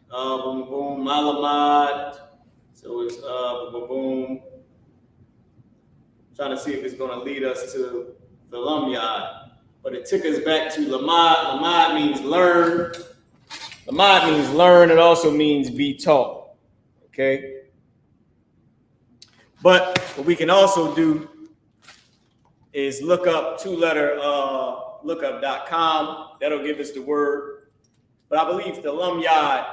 S8: Boom, boom, Malamad. So it's boom, boom. Trying to see if it's going to lead us to the Lumyard. But it took us back to Lamad. Lamad means learn. Lamad means learn. It also means be taught. Okay. But what we can also do is look up two-letter lookup.com. That'll give us the word. But I believe the Lumyard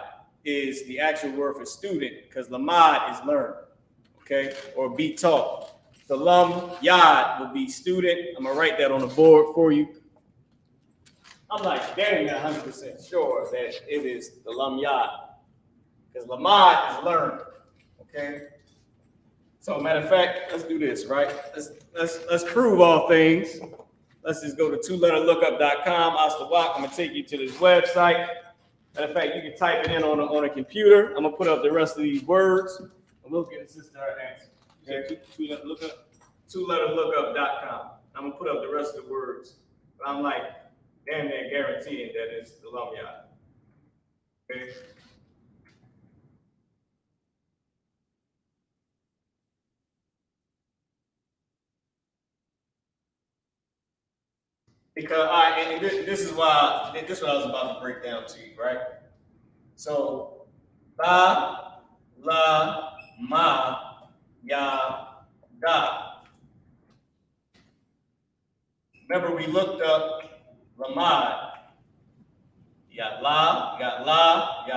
S8: is the actual word for student because Lamad is learn, okay, or be taught. The Lumyard will be student. I'm gonna write that on the board for you. I'm like dang 100% sure that it is the Lumyard because Lamad is learn, okay. So matter of fact, let's do this, right? Let's prove all things. Let's just go to two-letter-lookup.com. Astawak, I'm gonna take you to this website. Matter of fact, you can type it in on a computer. I'm gonna put up the rest of these words, and we'll get a sister her answer. Okay, two-letter-lookup.com. I'm gonna put up the rest of the words, but I'm like damn near guaranteeing that it's the Lumyard. Okay. Because and this is what I was about to break down to you, right? So ba, la, ma, ya, da. Remember we looked up Lamad. You got la, you got ma, you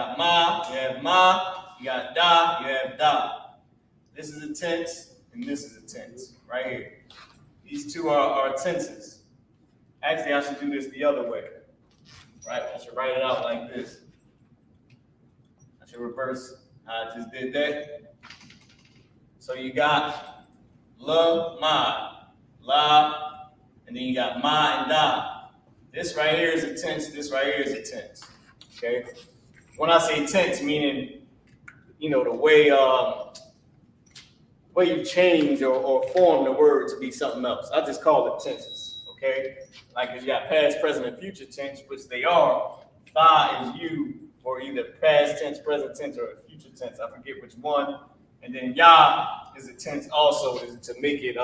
S8: have ma, you got da, you have da. This is a tense, and this is a tense, right here. These two are tenses. Actually, I should do this the other way, right? I should write it out like this. I should reverse how I just did that. So you got la, ma, and then you got ma and da. This right here is a tense, this right here is a tense, okay? When I say tense, meaning, you know, the way you change or form the word to be something else. I just call it tenses, okay? Like if you got past, present, and future tense, which they are, tha is you, or either past tense, present tense, or future tense. I forget which one. And then ya is a tense also, is to make it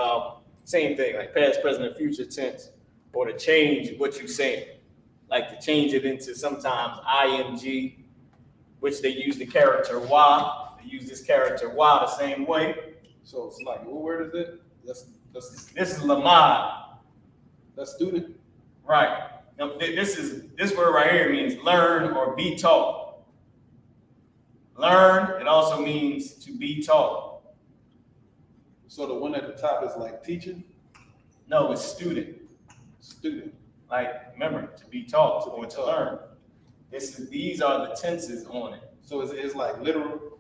S8: same thing, like past, present, and future tense, or to change what you're saying. Like to change it into sometimes ing, which they use the character wa. They use this character wa the same way.
S7: So it's like, what word is it?
S8: This is Lamad.
S7: That's student.
S8: Right. Now, this word right here means learn or be taught. Learn, it also means to be taught.
S7: So the one at the top is like teaching?
S8: No, it's student.
S7: Student.
S8: Like, remember, to be taught or to learn. These are the tenses on it.
S7: So it's like literal?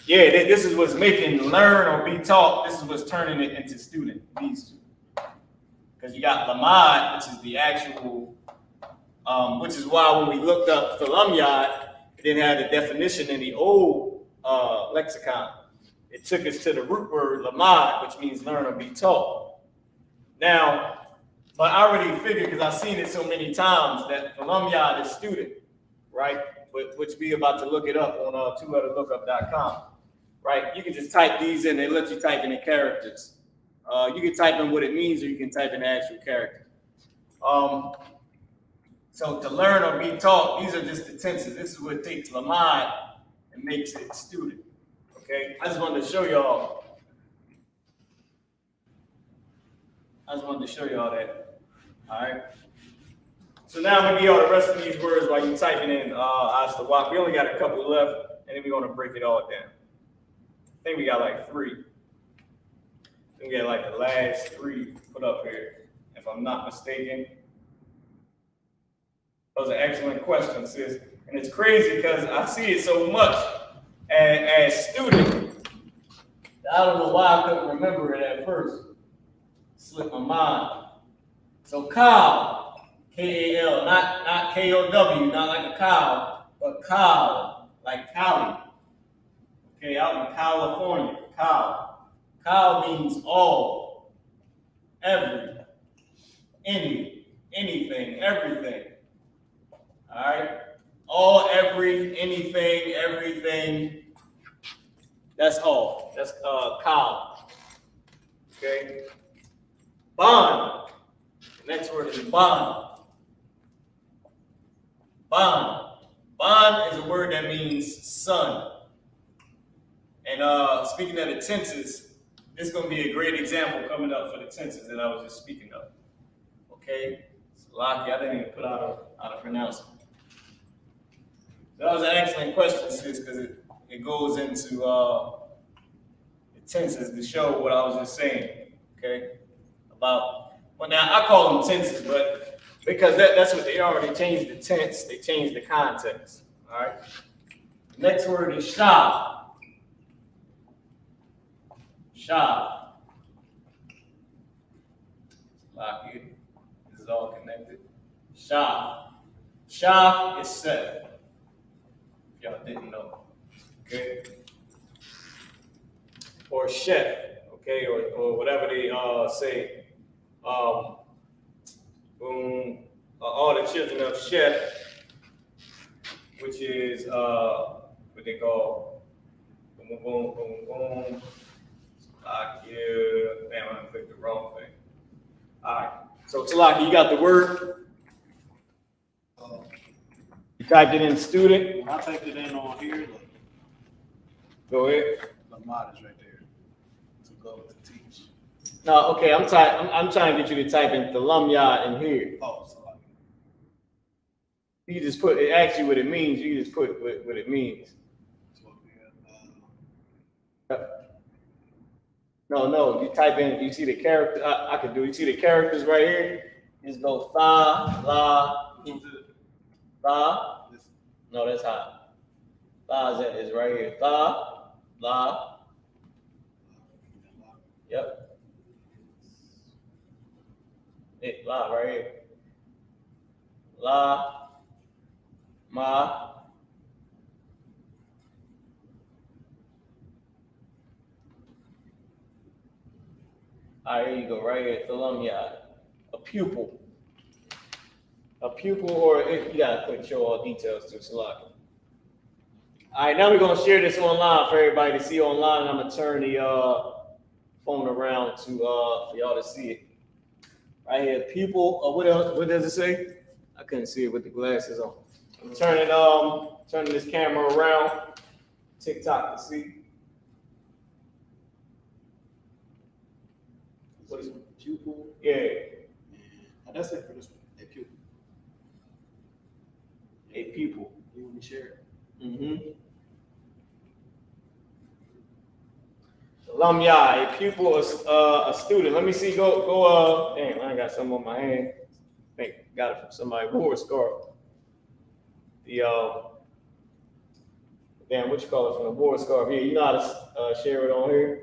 S8: Yeah, this is what's making learn or be taught. This is what's turning it into student, these two. Because you got Lamad, which is the actual, which is why when we looked up the Lumyard, it didn't have the definition in the old lexicon. It took us to the root word Lamad, which means learn or be taught. Now, but I already figured, because I've seen it so many times, that the Lumyard is student, right? Which we about to look it up on twoletterlookup.com, right? You can just type these in. They let you type in the characters. You can type in what it means, or you can type in the actual character. So to learn or be taught, these are just the tenses. This is what takes lamad and makes it student. Okay, I just wanted to show y'all. That. All right. So now I'm gonna give y'all the rest of these words while you're typing in ISUPK. We only got a couple left, and then we're gonna break it all down. I think we got like 3. We got like the last 3 put up here, if I'm not mistaken. Those are excellent questions, sis. And it's crazy because I see it so much as student. I don't know why I couldn't remember it at first. Slipped my mind. So Kyle, K-A-L, not K-O-W, not like a cow, but Kyle, like Cali. Okay, out in California, Kyle. Kyle means all, every, any, anything, everything. All right? All, every, anything, everything. That's all. That's Kyle. Okay? Bond. The next word is bond. Bond. Bond is a word that means son. And speaking of the tenses, this is going to be a great example coming up for the tenses that I was just speaking of. Okay? So, Lockie, I didn't even put out a pronouncement. That was an excellent question, sis, because it goes into the tenses to show what I was just saying. Okay? Well, now I call them tenses, but because that's what they are. They changed the tense, they changed the context. All right. The next word is shah. Shah. Lock it. This is all connected. Shah. Shah is set. If y'all didn't know. Okay. Or chef. Okay, or whatever they say. All the children of Sheth, which is what they call boom, boom, boom, boom. Damn, I clicked the wrong thing. All right, so Talaki, you got the word. You typed it in student.
S7: I typed it in on here. Look.
S8: Go ahead.
S7: Lamad is right there to go to teach.
S8: No, okay, I'm trying to get you to type in Thalumya in here.
S7: Oh, so
S8: You just put it, asks you what it means, you just put what it means. No, you type in, you see the character, I could do, you see the characters right here? Just go tha, la, tha. No, that's high. Tha is right here. Tha, la. Yep. La right here. La, ma. All right, here you go, right here. Thalumya. A pupil. A pupil, or you gotta put show all details to Salaki. All right, now we're gonna share this online for everybody to see online. I'm gonna turn the phone around to for y'all to see it. Right here, pupil. What else? What does it say? I couldn't see it with the glasses on. I'm turning this camera around. TikTok to see. What is it?
S7: Pupil.
S8: Yeah.
S7: That's it for this one. A pupil.
S8: A pupil.
S7: You want me to share it?
S8: Mm-hmm. Alumni, a pupil, a student. Let me see. Go. Damn, I got some on my hand. I think got it from somebody. War scarf. The damn, what you call it from the war scarf? Yeah, you know how to share it on here.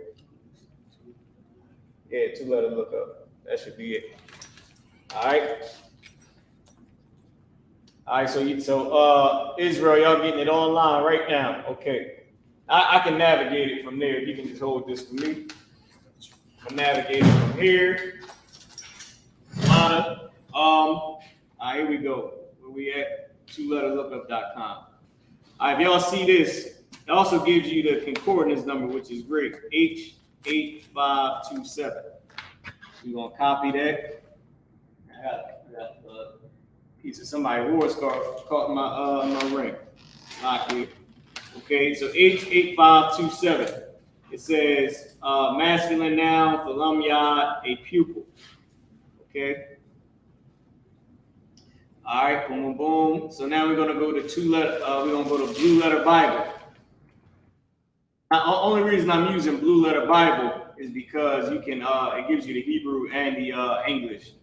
S8: Yeah, 2-letter lookup. That should be it. All right. All right. So Israel, y'all getting it online right now? Okay. I can navigate it from there. If you can just hold this for me. I'll navigate it from here. All right, here we go. Where we at? 2letterlookup.com. All right, if y'all see this, it also gives you the concordance number, which is great, H8527. We're going to copy that. I got a piece of somebody's war scarf caught in my ring. Lock it. Okay, so H8527. It says masculine noun, Thalam Yad, a pupil. Okay. All right, boom, boom, boom. So now we're gonna go to we're gonna go to Blue Letter Bible. Now, the only reason I'm using Blue Letter Bible is because you can it gives you the Hebrew and the English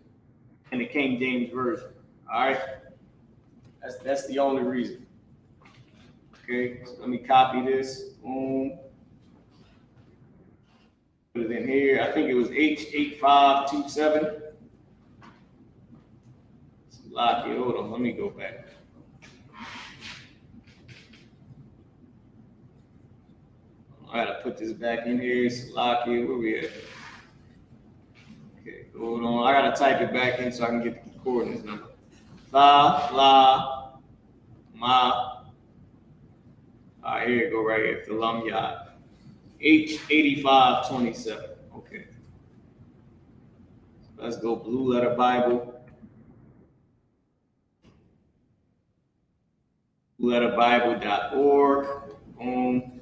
S8: and the King James Version. All right. That's the only reason. Okay, so let me copy this. Boom. Put it in here. I think it was H8527. Lock it. Hold on. Let me go back. I gotta put this back in here. Lock it. Where we at? Okay, hold on. I gotta type it back in so I can get the coordinates number. La, la, ma. All right, here you go right here. Thalam Yad. H8527. Okay. Let's go Blue Letter Bible. BlueLetterBible.org. Boom.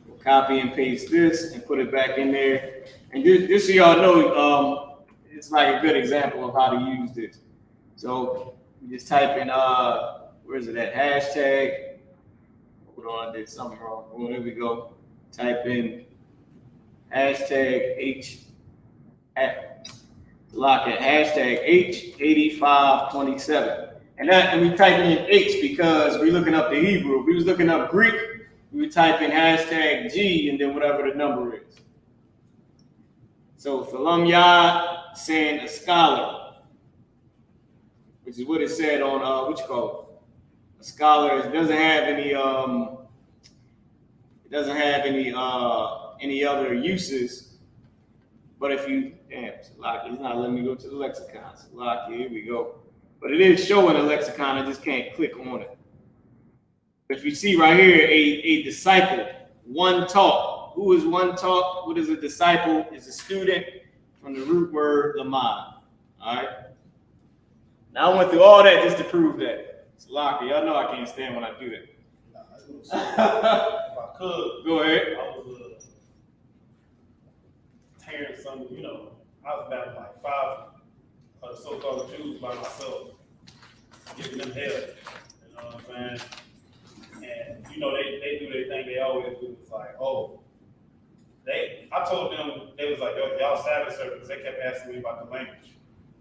S8: We'll copy and paste this and put it back in there. And just so y'all know, it's like a good example of how to use this. So you just type in where is it at? Hashtag. Hold on, I did something wrong. Oh, there we go. Type in hashtag hashtag H8527. And we type in H because we're looking up the Hebrew. If we was looking up Greek, we would type in hashtag G and then whatever the number is. So Thalam Yad saying a scholar, which is what it said on what you call it? A scholar. It doesn't have any other uses. But if you it's not letting me go to the lexicon. So here we go. But it is showing a lexicon. I just can't click on it. If you see right here, a disciple, one taught. Who is one taught? What is a disciple? Is a student from the root word lamad. All right. Now I went through all that just to prove that. It's locked. Y'all know I can't stand when I do that.
S7: If I could,
S8: go ahead.
S7: I was tearing some, I was battling like 5 so-called Jews by myself, giving them hell. You know what I'm saying? And they do their thing. They always do. It's like, I told them, they was like, y'all Sabbath servants. They kept asking me about the language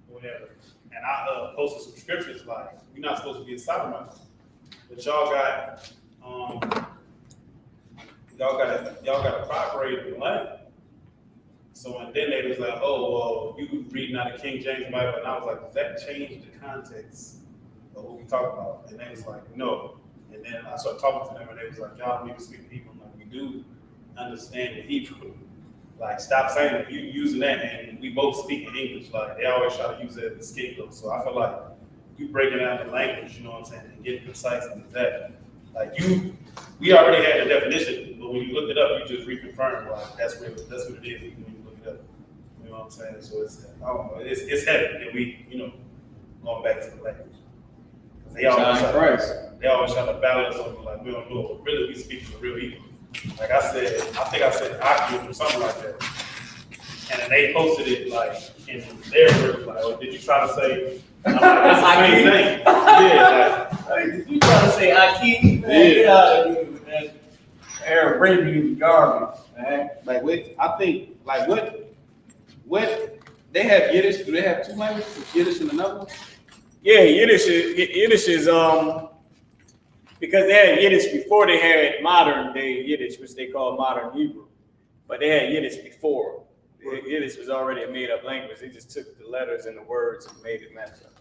S7: or whatever. And I posted some scriptures like, we're not supposed to be a sodomite, but y'all got a pride parade in the land. So and then they was like, you reading out of King James Bible, and I was like, does that change the context of what we talk about? And they was like, no. And then I started talking to them, and they was like, y'all need to speak Hebrew. I'm like, we do understand the Hebrew. Like, stop saying that you using that, and we both speak in English. Like, they always try to use it as a scapegoat. So I feel like you breaking down the language, you know what I'm saying, and getting concise and exact. Like we already had the definition, but when you look it up, you just reconfirm. Like that's what it is when you look it up. You know what I'm saying? So it's it's heavy that we going back to the language. They always try to balance something like we don't know, but really we speak the real Hebrew. Like I think I said Aki or something like that. And then they posted it like in their version, like, did you try to say I'm like, that's the same thing? Yeah, like did you try to say Aki? Man, get out of here with that Arabian garbage, man.
S2: Like I think what they have Yiddish. Do they have 2 languages? Yiddish and another one?
S8: Yeah, Yiddish is because they had Yiddish before they had modern day Yiddish, which they call modern Hebrew. But they had Yiddish before. Yiddish was already a made up language. They just took the letters and the words and made it match up.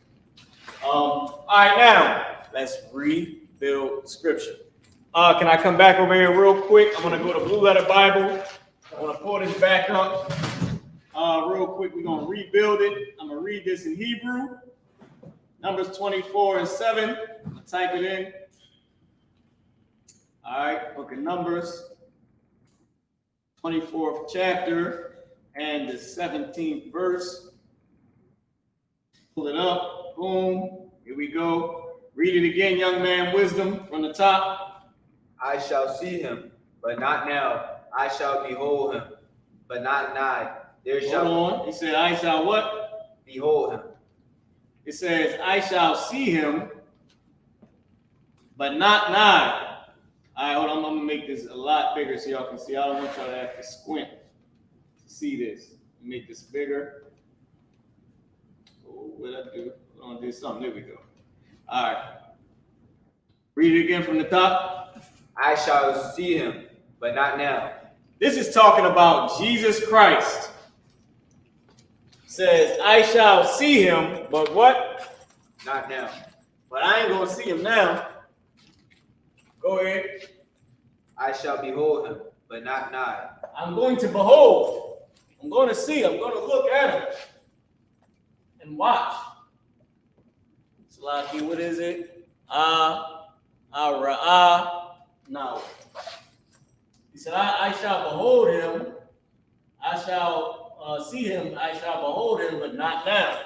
S8: All right, now let's rebuild scripture. Can I come back over here real quick? I'm gonna go to Blue Letter Bible. I want to pull this back up real quick. We're gonna rebuild it. I'm gonna read this in Hebrew. Numbers 24 and 7. Type it in. All right, book of Numbers, 24th chapter and the 17th verse. Pull it up. Boom. Here we go. Read it again, young man. Wisdom from the top.
S9: I shall see him, but not now. I shall behold him, but not nigh. There shall
S8: Hold on. He said, I shall what?
S9: behold him.
S8: It says, I shall see him, but not nigh. All right, hold on. I'm going to make this a lot bigger so y'all can see. I don't want y'all to have to squint to see this. Make this bigger. Oh, what did I do? Hold on, did something. There we go. All right. Read it again from the top.
S9: I shall see him, but not now.
S8: This is talking about Jesus Christ. It says, I shall see him, but what?
S9: Not now.
S8: But I ain't going to see him now. Go ahead.
S9: I shall behold him, but not nigh.
S8: I'm going to behold. I'm going to see. I'm going to look at him and watch. Slaki, what is it? No. He said, I shall behold him. I shall see him. I shall behold him, but not now.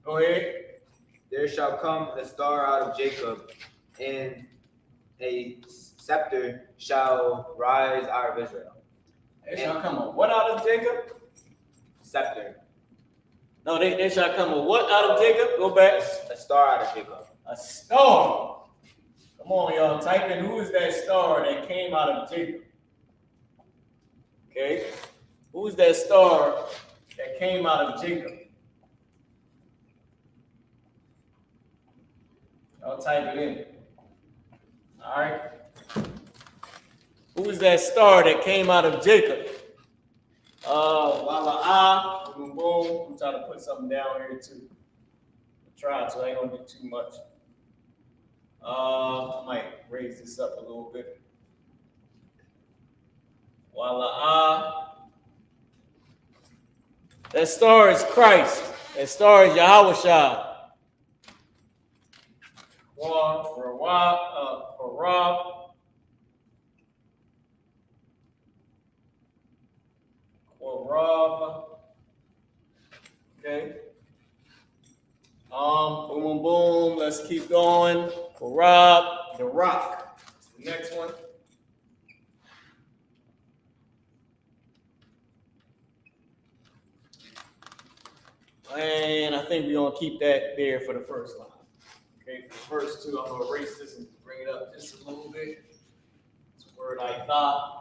S8: Go ahead.
S9: There shall come a star out of Jacob, and a scepter shall rise out of Israel.
S8: There shall come a what out of Jacob?
S9: Scepter.
S8: No, they shall come a what out of Jacob? Go back.
S9: A star out of Jacob.
S8: A star. Come on, y'all. Type in who is that star that came out of Jacob. Okay. Who is that star that came out of Jacob? Y'all type it in. All right. Who is that star that came out of Jacob? Boom, boom. I'm trying to put something down here too. Try so I ain't gonna do too much. I might raise this up a little bit. That star is Christ. That star is Yahushua. Okay. Boom, boom, boom. Let's keep going. Korab, the rock. The next one. And I think we're gonna keep that there for the first line. Okay, for the first two, I'm gonna erase this and bring it up just a little bit. It's a word I thought.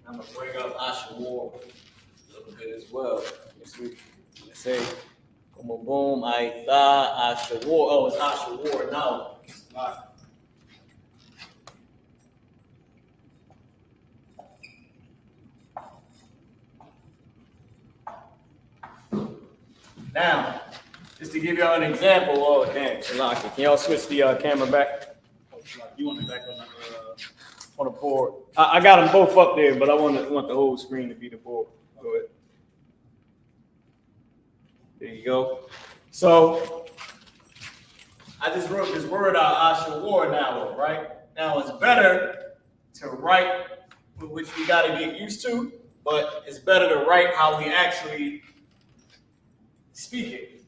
S8: I'm gonna bring up Lashawan a little bit as well. Let's say, boom, boom, I thought Lashawan. Oh, it's Lashawan now. It's not. Now, just to give y'all an example, oh damn, Shalaki, can y'all switch the camera back?
S7: You want it back
S8: On the board. I got them both up there, but I want the whole screen to be the board. Go ahead. There you go. So I just wrote this word out, Ashawar now, right? Now it's better to write, which we got to get used to, but it's better to write how we actually speak it,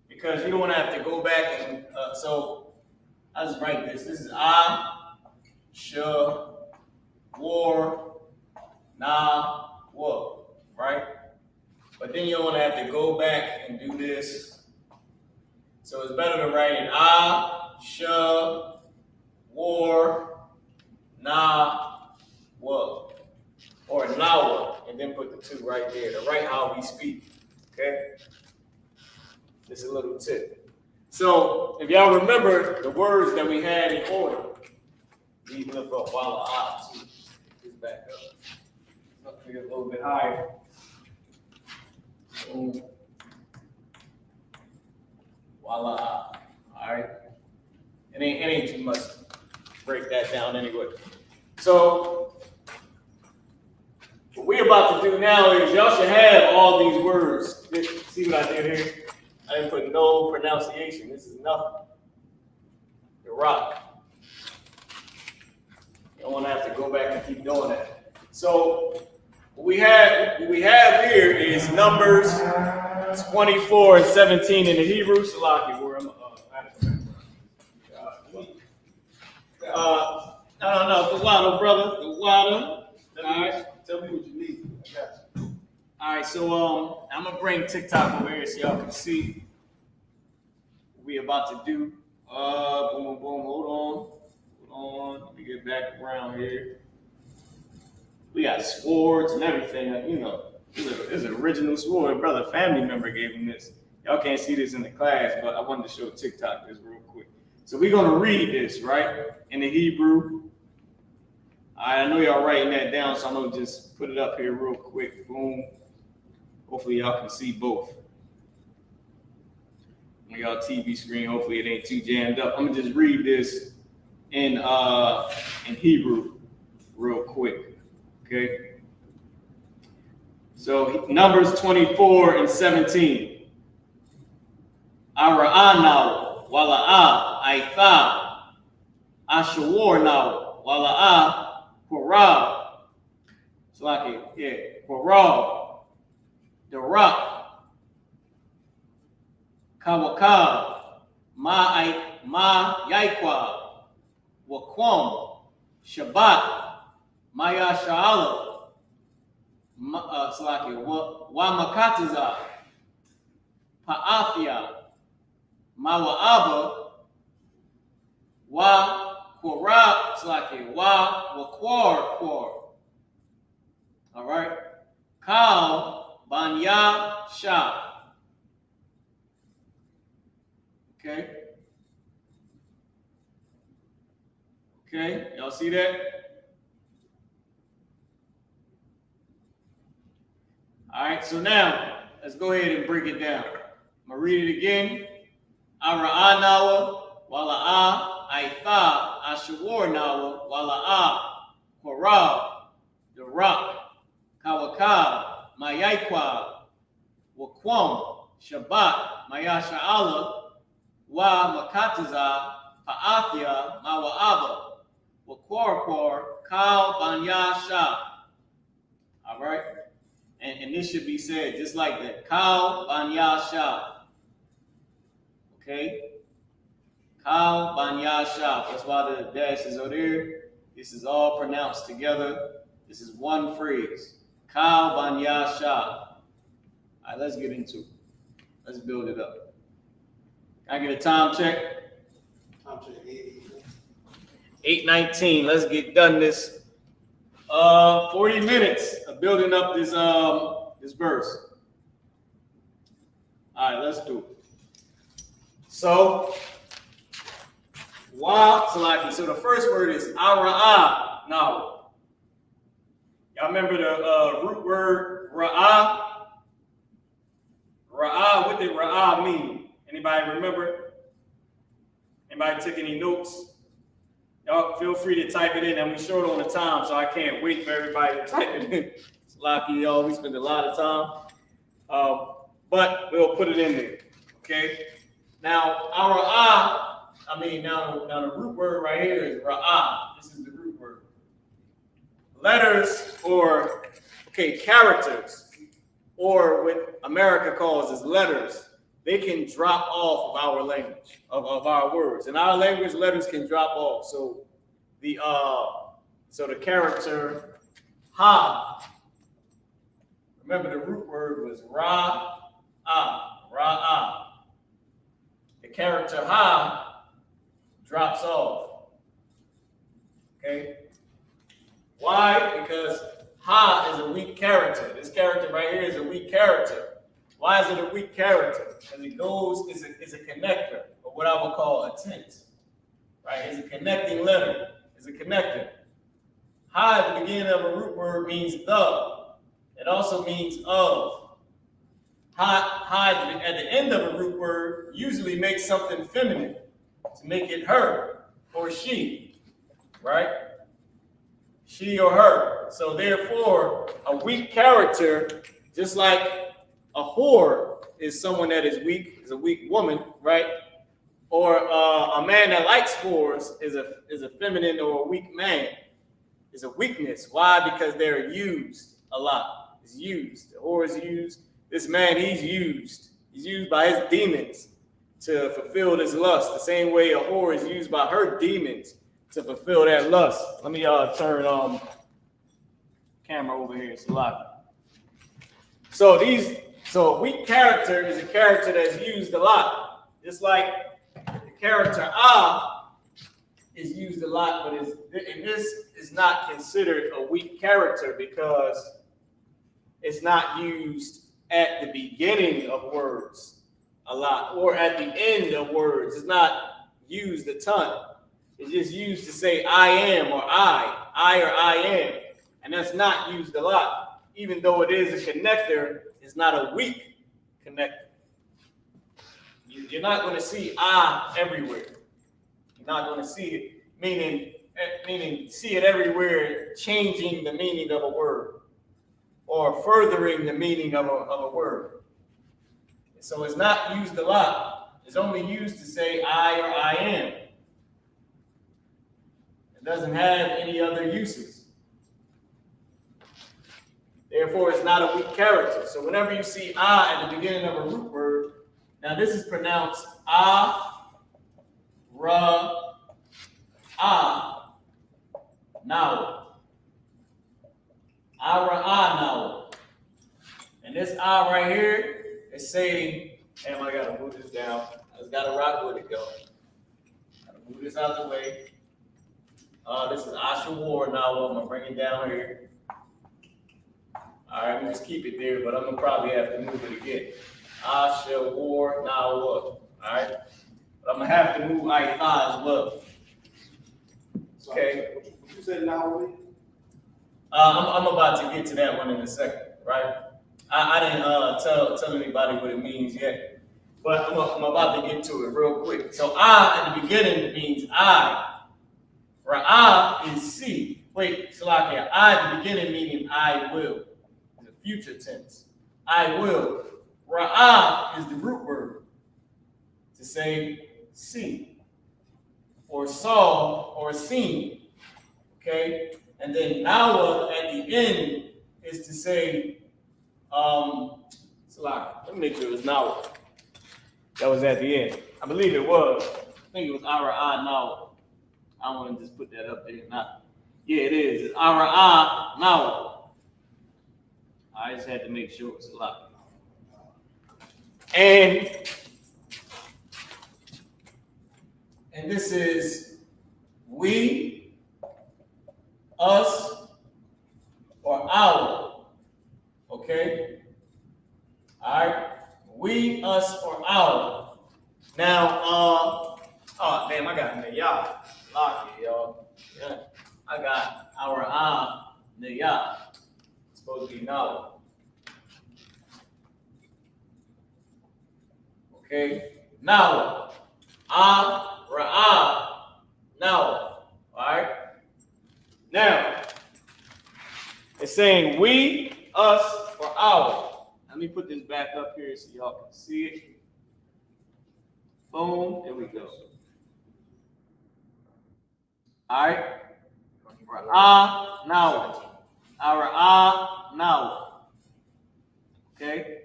S8: because you don't want to have to go back and so I just write this. This is war, right? But then you don't want to have to go back and do this. So it's better to write it war, or nawa, and then put the two right there to write how we speak. Okay? Just a little tip. So if y'all remember the words that we had in order, we lift up wala too. Just back up. Up here a little bit higher. Wala. Alright. It ain't too much. Break that down anyway. So what we're about to do now is y'all should have all these words. See what I did here? I didn't put no pronunciation. This is nothing. The rock. You don't want to have to go back and keep doing that. So what we have here is Numbers 24 and 17 in the Hebrew. Salaki, where am No, the water, brother. The water. All right.
S7: Tell me what you need. I got you.
S8: All right, so I'm gonna bring TikTok over here so y'all can see what we about to do. Boom, boom, boom. Hold on. Let me get back around here. We got swords and everything. You know, it's an original sword. Brother, family member gave him this. Y'all can't see this in the class, but I wanted to show TikTok this real quick. So we're gonna read this right in the Hebrew. I know y'all writing that down, so I'm gonna just put it up here real quick. Boom. Hopefully y'all can see both. On y'all TV screen, hopefully it ain't too jammed up. I'm gonna just read this in Hebrew real quick. Okay. So Numbers 24 and 17. Ara'anaw wala'a aitha ashawar now wala'a Quran. So like it, yeah. Quran. The rock. Kawakab. Ma yaikwa. Wakwam. Shabbat. Maya sha'ala. So like it. Wa makatiza. Pa'afia. Mawa'aba. Wa Quran, it's like a quar. All right. Kal banya sha. Okay. Y'all see that? All right. So now let's go ahead and break it down. I'm gonna read it again. Ara'anawa wala'a. Aitha Ashawar Nawa Wala'a Korab the rock Kawakab Mayaikwa Wakwam Shabbat Mayasha'ala Wa Makatiza Pa'athia Mawa'aba Wakwar Kal Banya Shah. All right, and this should be said just like that. Kal Banya Shah. Okay. Kal Banya Shah. That's why the dash is over there. This is all pronounced together. This is one phrase. Kal Banya Shah. All right, let's get into it. Let's build it up. Can I get a time check?
S7: Time check
S8: 8:19. Let's get done this. 40 minutes of building up this this verse. All right, let's do it. So the first word is ara'ah. Now, y'all remember the root word ra'ah? Ra'ah, what did ra'ah mean? Anybody remember? Anybody took any notes? Y'all feel free to type it in. And we're short on the time, so I can't wait for everybody to type it in. It's lucky, y'all. We spend a lot of time. But we'll put it in there. Okay? Now, ara'ah. Now the root word right here is ra'ah. This is the root word. Letters or, characters, or what America calls as letters, they can drop off of our language, of our words. In our language, letters can drop off. So the character ha, remember the root word was ra'ah. The character ha drops off. Okay? Why? Because ha is a weak character. This character right here is a weak character. Why is it a weak character? Because it goes, it's a connector, or what I would call a tent. Right? It's a connecting letter. It's a connector. Ha at the beginning of a root word means the. It also means of. Ha at the end of a root word usually makes something feminine to make it her or she, right? she or her. So therefore, a weak character, just like a whore is someone that is weak, is a weak woman, right? Or a man that likes whores is a feminine or a weak man. Is a weakness. Why? Because they're used a lot. It's used. The whore is used. This man, he's used. He's used by his demons to fulfill his lust. The same way a whore is used by her demons to fulfill that lust. Let me turn camera over here. It's a lot. So a weak character is a character that's used a lot. Just like the character is used a lot, but this is not considered a weak character because it's not used at the beginning of words a lot or at the end of words. It's not used a ton. It's just used to say I am or I or I am. And that's not used a lot. Even though it is a connector, it's not a weak connector. You're not going to see I everywhere. You're not going to see it, meaning see it everywhere, changing the meaning of a word or furthering the meaning of a word. So it's not used a lot. It's only used to say I or I am. It doesn't have any other uses. Therefore, it's not a weak character. So whenever you see I at the beginning of a root word, now this is pronounced ra, now. Now. And this right here is saying, damn, I gotta move this down. I just gotta rock with it, go. Gotta move this out of the way. This is Lashawan now. I'm gonna bring it down here. All right, I'm just keep it there, but I'm gonna probably have to move it again. Lashawan now. All right, but I'm gonna have to move I as well. Okay.
S7: What you said now?
S8: I'm about to get to that one in a second, right? I didn't tell anybody what it means yet, but I'm about to get to it real quick. So I in the beginning means I. Ra'ah is see. Wait, Salakia. I in the beginning meaning I will. It's a future tense. I will. Ra'ah is the root word to say see, or saw, or seen. Okay? And then Nawa at the end is to say, let me make sure it was Nawa. That was at the end. I believe it was. I think it was Ara Nawa. I don't want to just put that up there. Yeah, it is. It's Ara Nawa. I just had to make sure it's a lot. And this is we, us, or our. Okay? All right? We, us, or our. Now, oh, damn, I got Nayah. Lock it, y'all. Yeah. I got our Nayah. It's supposed to be now. Okay? Now, Ra'ah. Now. All right? Now, it's saying we, us, or our. Let me put this back up here so y'all can see it. Boom. There we go. All right. Now. Now. Okay.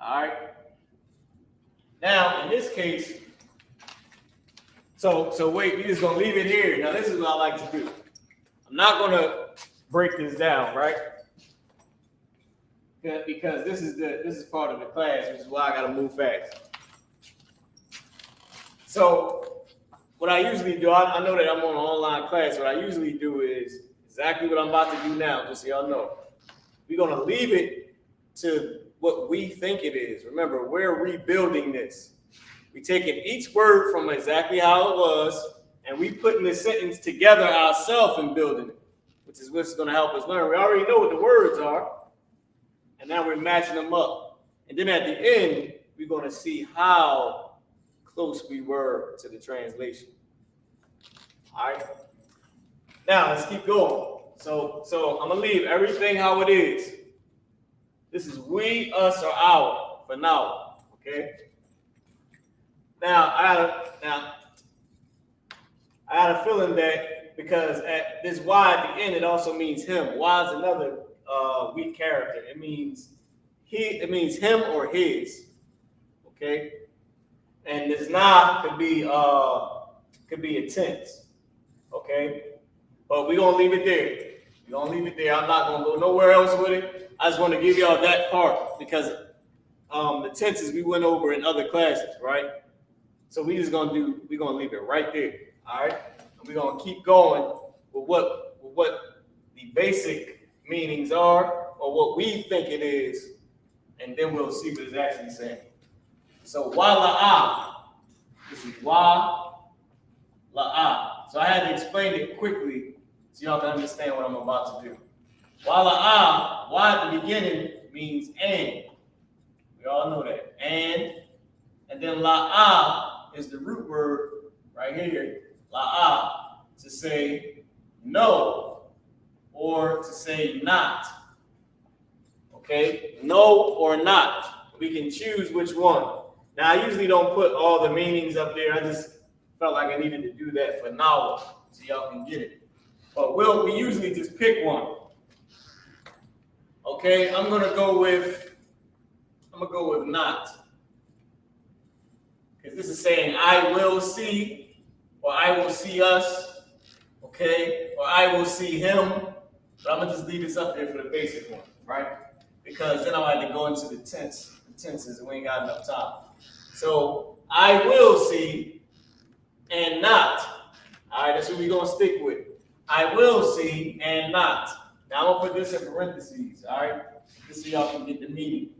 S8: All right. Now, in this case, so wait, we're just gonna leave it here. Now, this is what I like to do. I'm not gonna break this down, right? Because this is part of the class, which is why I gotta move fast. So, what I usually do, I know that I'm on an online class. What I usually do is exactly what I'm about to do now, just so y'all know. We're gonna leave it to what we think it is. Remember, we're rebuilding this. We're taking each word from exactly how it was, and we putting the sentence together ourselves and building it, which is what's going to help us learn. We already know what the words are, and now we're matching them up. And then at the end, we're going to see how close we were to the translation. All right? Now let's keep going. So I'm gonna leave everything how it is. This is we, us, or our for now. Okay. Now I had a feeling that because at this Y at the end, it also means him. Y is another weak character. It means him or his. Okay. And this na could be a tense. Okay. But we're gonna leave it there. We're gonna leave it there. I'm not gonna go nowhere else with it. I just want to give y'all that part because the tenses we went over in other classes, right? So we're gonna leave it right there. All right. And we're gonna keep going with what the basic meanings are or what we think it is, and then we'll see what it's actually saying. So wala'a. This is wa la'a. So I had to explain it quickly so y'all can understand what I'm about to do. Wala'a, wa at the beginning means and. We all know that. And then la'a is the root word right here. La'a, to say no or to say not. Okay? No or not. We can choose which one. Now, I usually don't put all the meanings up there. I just felt like I needed to do that for now so y'all can get it. But we usually just pick one. Okay, I'm gonna go with not. Because this is saying I will see, or I will see us, okay, or I will see him. But I'm gonna just leave this up there for the basic one, right? Because then I had to go into the tenses, and we ain't got enough time. So I will see and not. All right, that's what we're gonna stick with. I will see and not. Now I'm gonna put this in parentheses, all right? Just so y'all can get the meaning.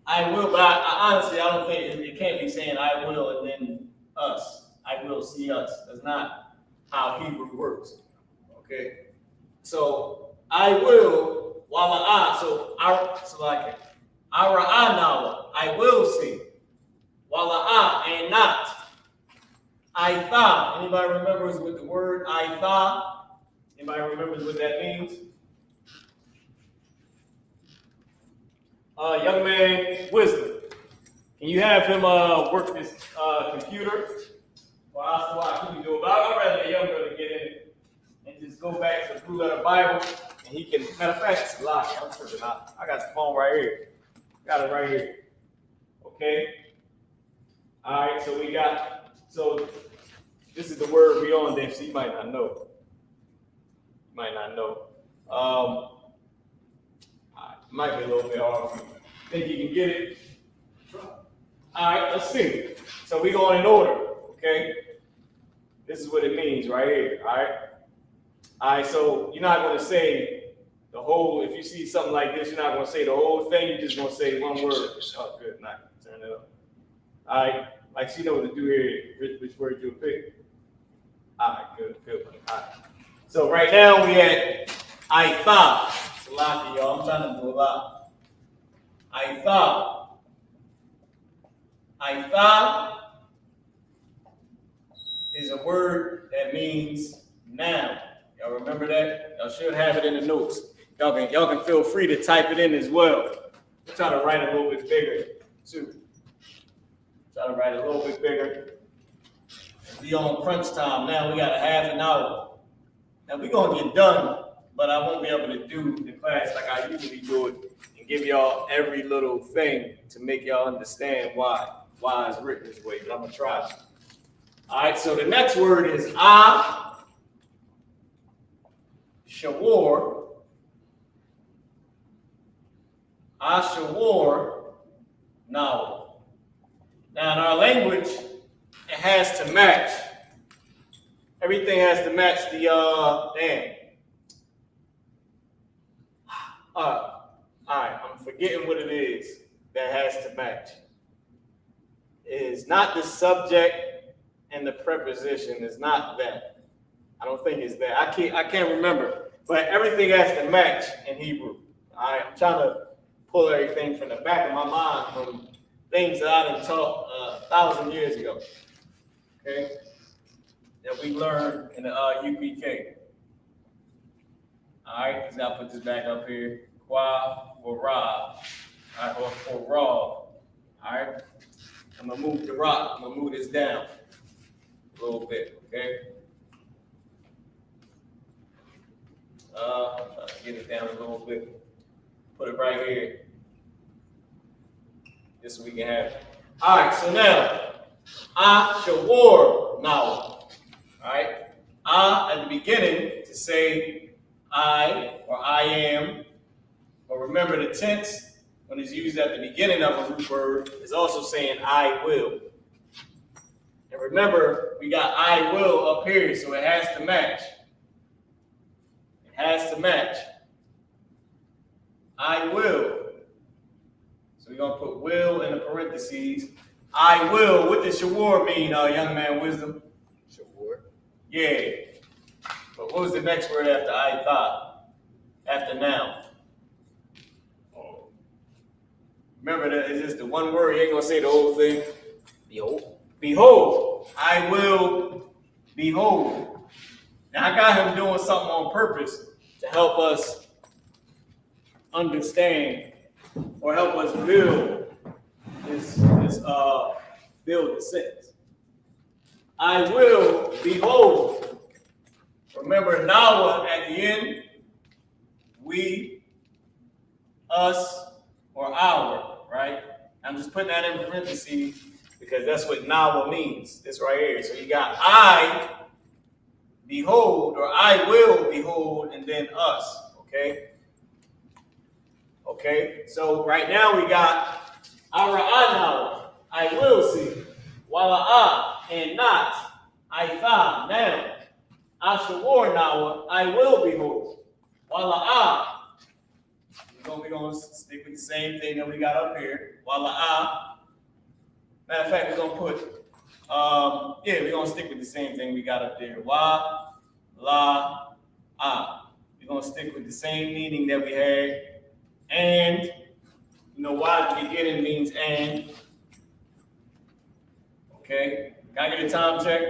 S8: I will, but I honestly, I don't think it can't be saying I will and then us. I will see us. That's not how Hebrew works. Okay? So I will, wala'a, so like ara'anawa, I will see. Wala'a and not. I thought. Anybody remembers what the word I thought? Anybody remembers what that means? Young man, wisdom. Can you have him work this computer? Or what can you do? But I'd rather the young brother get in and just go back to the Blue Letter Bible, and he can. Matter of fact, it's locked. I'm tripping out. I got the phone right here. Got it right here. Okay. All right. So this is the word we on there. So you might not know. Might be a little bit hard for you. Think you can get it? All right, let's see. So we're going in order, okay? This is what it means right here, all right? All right, so you're not going to say the whole, if you see something like this, you're not going to say the whole thing. You're just going to say one word. Oh, good, nice. Turn it up. All right, like she knows what to do here, which word you'll pick. All right, good. All right. So right now we at I thought. It's a lot, y'all. I'm trying to do a lot. I thought is a word that means now. Y'all remember that? Y'all should have it in the notes. Y'all can feel free to type it in as well. We'll try to write a little bit bigger too. Try to write a little bit bigger. We on crunch time now. We got a half an hour. Now we're gonna get done, but I won't be able to do the class like I usually do it and give y'all every little thing to make y'all understand why it's written this way. But I'm gonna try. All right. So the next word is shawar. Shawar now. Now in our language, it has to match. Everything has to match the all right, I'm forgetting what it is that has to match. It is not the subject and the preposition. It's not that. I don't think it's that. I can't remember. But everything has to match in Hebrew. All right, I'm trying to pull everything from the back of my mind from things that I done taught 1,000 years ago. Okay, that we learned in the UPK. All right, because I'll put this back up here. Qua or Ra. All right, or Ra. All right. I'm gonna move the rock. I'm gonna move this down a little bit, okay? I'm trying to get it down a little bit. Put it right here. Just so we can have it. All right, so now, Shawar now. All right, at the beginning to say I or I am, but remember the tense when it's used at the beginning of a root word is also saying I will. And remember, we got I will up here, so it has to match. It has to match. I will. So we're going to put will in the parentheses. I will. What does Shawar mean, young man wisdom?
S9: Shawar.
S8: Yeah. But what was the next word after I thought? After now. Oh. Remember that it's just the one word. You ain't going to say the whole thing.
S9: Behold.
S8: Behold. I will behold. Now I got him doing something on purpose to help us understand or help us build this build the sentence. I will behold. Remember now at the end, we, us, or our, right? I'm just putting that in parentheses because that's what nawa means. This right here. So you got I behold, or I will behold, and then us. Okay. Okay. So right now we got our now. I will see. Wala and not. I thought now. Ashawar now. I will behold. Wala we're gonna stick with the same thing that we got up here. Wala. Matter of fact, we're gonna put we're gonna stick with the same thing we got up there. Wa la we're gonna stick with the same meaning that we had. And you know why at the beginning means and. Okay, can I get a time check?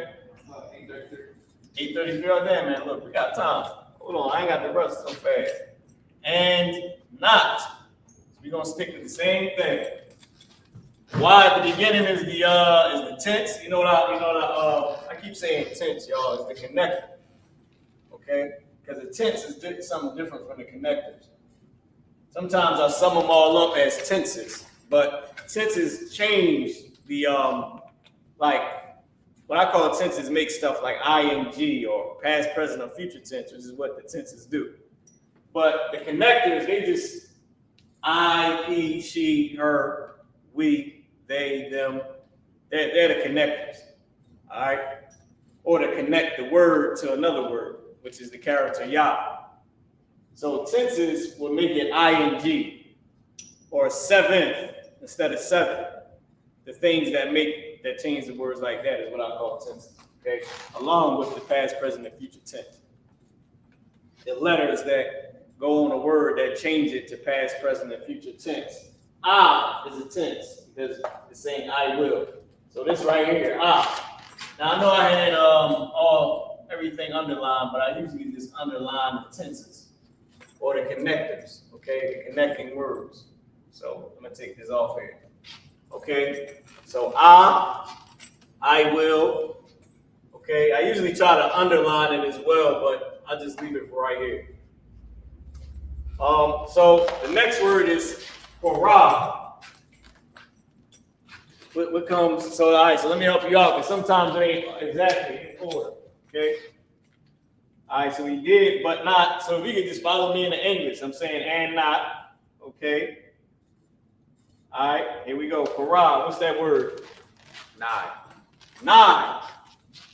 S8: 8:33. 8:33. Oh damn, man! Look, we got time. Hold on, I ain't got the rush so fast. And not. So we're gonna stick with the same thing. Why at the beginning is the tense. You know what I keep saying tense, y'all. It's the connector. Okay, because the tense is something different from the connectors. Sometimes I sum them all up as tenses, but tenses change the like what I call tenses make stuff like ing or past, present, or future tense, which is what the tenses do. But the connectors, they just I, he, she, her, we, they, them. They're the connectors. All right? Or to connect the word to another word, which is the character Yah. So tenses will make it ing or seventh instead of seven. The things that change the words like that is what I call tenses. Okay? Along with the past, present, and future tense. The letters that go on a word that change it to past, present, and future tense. Is a tense because it's saying I will. So this right here, Now I know I had everything underlined, but I usually just underline the tenses or the connectors, okay, the connecting words. So I'm gonna take this off here. Okay, so I will. Okay, I usually try to underline it as well, but I'll just leave it right here. So the next word is Ra. What comes? So all right, so let me help you out because sometimes it ain't exactly in order. Okay. All right, so we did, but not. So if you could just follow me in the English, I'm saying and not. Okay. All right, here we go. Ra. What's that word? Nine.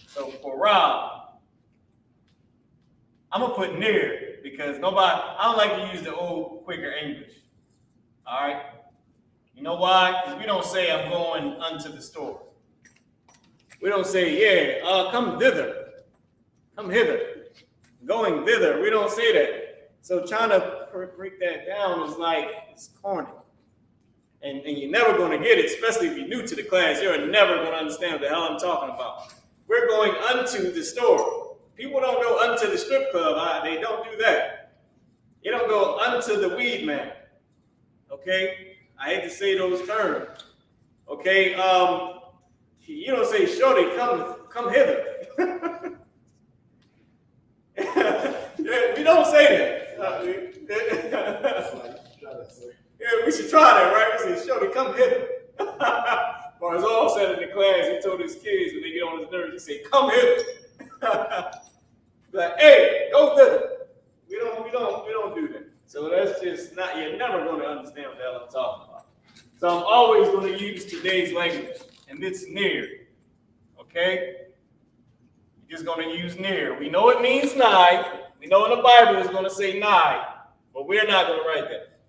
S8: So Ra. I'm gonna put near because I don't like to use the old quicker English. All right. You know why? Because we don't say I'm going unto the store. We don't say, come thither. Come hither. Going thither. We don't say that. So trying to break that down is like, it's corny. And you're never going to get it, especially if you're new to the class. You're never going to understand what the hell I'm talking about. We're going unto the store. People don't go unto the strip club. They don't do that. go unto the weed man. Okay? I hate to say those terms. Okay? You don't say, shorty, come hither. We don't say that. Yeah, we should try that, right? We say, shorty, come hither. Or as all said in the class, he told his kids when they get on his nerves, he said, come hither. Like, hey, go thither. We don't do that. So that's just not, you're never going to understand what the hell I'm talking about. So I'm always going to use today's language, and it's near. Okay? You're just going to use near. We know it means nigh. We know in the Bible it's going to say nigh, but we're not going to write that.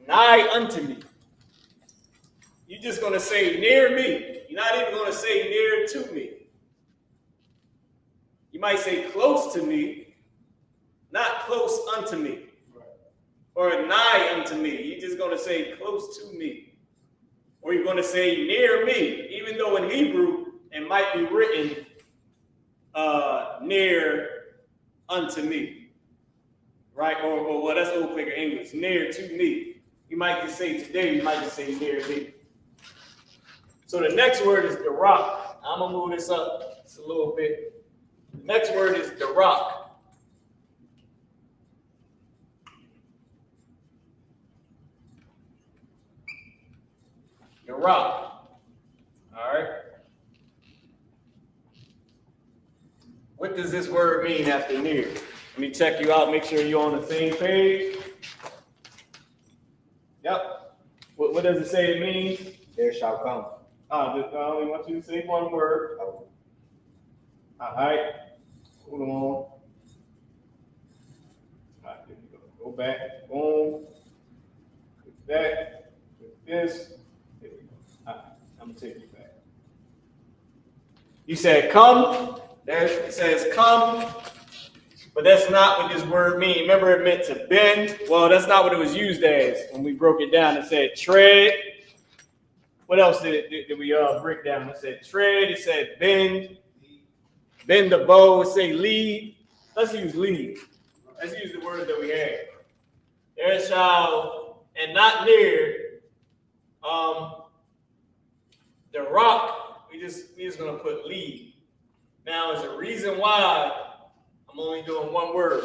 S8: Nigh unto me. You're just going to say near me. You're not even going to say near to me. You might say close to me, not close unto me. Or nigh unto me. You're just going to say close to me. Or you're going to say near me, even though in Hebrew it might be written near unto me. Right? Or well, that's old figure English. Near to me. You might just say today, you might just say near me. So the next word is the rock. I'm going to move this up just a little bit. The next word is the rock. The rock. All right. What does this word mean after near? Let me check you out, make sure you're on the same page. Yep. What does it say it means?
S9: There shall come.
S8: I only want you to say one word. All right. Hold on. All right, there you go. Go back. Boom. Click that. Click this. There we go. All right. I'm going to take you back. You said come. There it says come. But that's not what this word means. Remember, it meant to bend. Well, that's not what it was used as when we broke it down. It said tread. What else did we break down? It said tread. It said bend. Bend the bow. It say lead. Let's use lead. Let's use the word that we have. There shall, and not near, the rock, we just gonna put lead. Now, there's a reason why I'm only doing one word.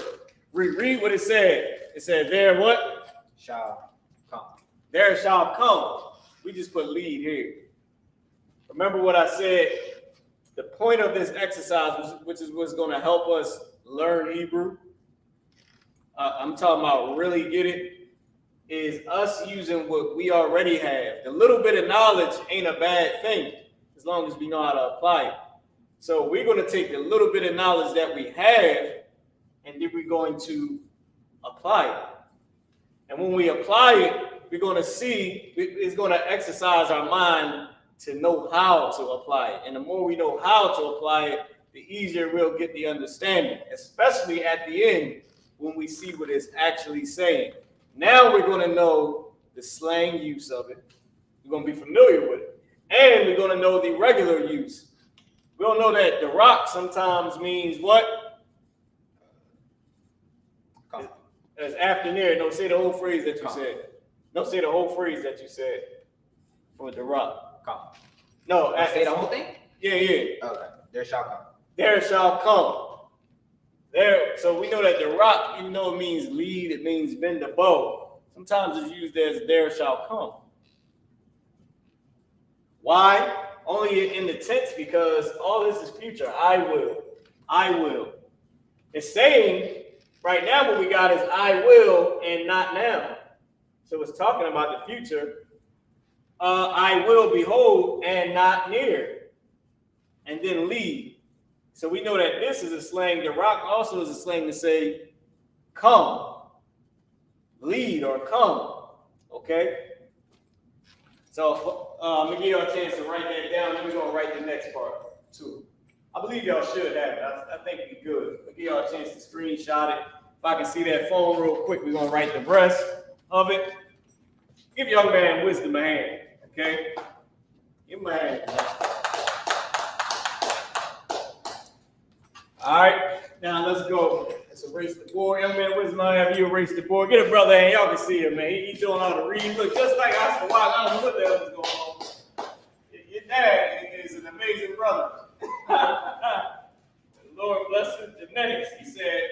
S8: Read what it said. It said there what?
S9: Shall come.
S8: There shall come. We just put lead here. Remember what I said? The point of this exercise, which is what's going to help us learn Hebrew, I'm talking about really get it, is us using what we already have. The little bit of knowledge ain't a bad thing as long as we know how to apply it. So we're going to take the little bit of knowledge that we have, and then we're going to apply it. And when we apply it, we're going to see, it's going to exercise our mind to know how to apply it. And the more we know how to apply it, the easier we'll get the understanding, especially at the end when we see what it's actually saying. Now we're going to know the slang use of it. We're going to be familiar with it. And we're going to know the regular use. We don't know that the rock sometimes means what?
S9: Come.
S8: As after near. Don't say the whole phrase that you said. Don't say the whole phrase that you said for the rock.
S9: Come.
S8: No.
S9: Say the whole thing?
S8: Yeah.
S9: Okay. There shall come.
S8: There shall come. There. So we know that the rock, even though it means lead, it means bend the bow. Sometimes it's used as there shall come. Why? Only in the tense, because all this is future. I will. I will. It's saying right now what we got is I will and not now. So it's talking about the future. I will behold and not near. And then lead. So we know that this is a slang. The rock also is a slang to say come. Lead or come. Okay? So I'm going to give y'all a chance to write that down. Then we're going to write the next part too. I believe y'all should have it. I think we're good. I'll give y'all a chance to screenshot it. If I can see that phone real quick, we're going to write the rest of it. Give young man wisdom a hand, okay? Give him a hand. All right, now let's go. Let's erase the board. Young man, where's my have you erase the board? Get a brother in. Y'all can see him, man. He's doing all the reading. Look, just like Oscar Wilde. I don't know what the hell is going on. Your dad is an amazing brother. The Lord bless his genetics. He said,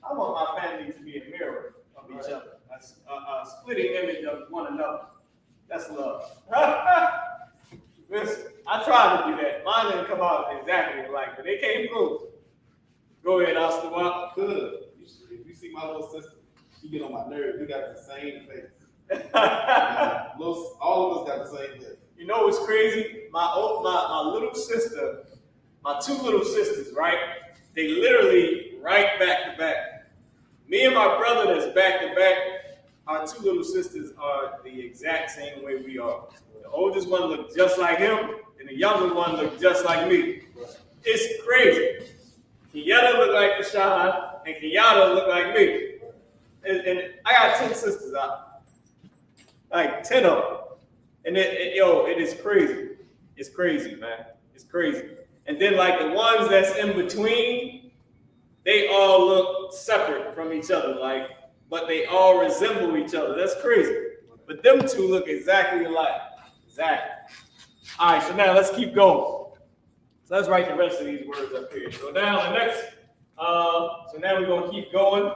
S8: I want my family to be a mirror of each other. A splitting image of one another. That's love. Listen, I tried to do that. Mine didn't come out exactly alike, but they came close. Go ahead, Oscar. Well,
S7: Good. If you see my little sister, she get on my nerves. We got the same face. All of us got the same face.
S8: You know what's crazy? My little sister, my two little sisters, right? They literally right back to back. Me and my brother that's back to back, our two little sisters are the exact same way we are. The oldest one looked just like him, and the younger one looked just like me. It's crazy. Kenyatta look like Lashawan, and Kenyatta look like me. And I got 10 sisters out. Like 10 of them. And it is crazy. It's crazy, man. It's crazy. And then like the ones that's in between, they all look separate from each other, like, but they all resemble each other. That's crazy. But them two look exactly alike. Exactly. All right, so now let's keep going. So let's write the rest of these words up here. So now the next, so now we're gonna keep going.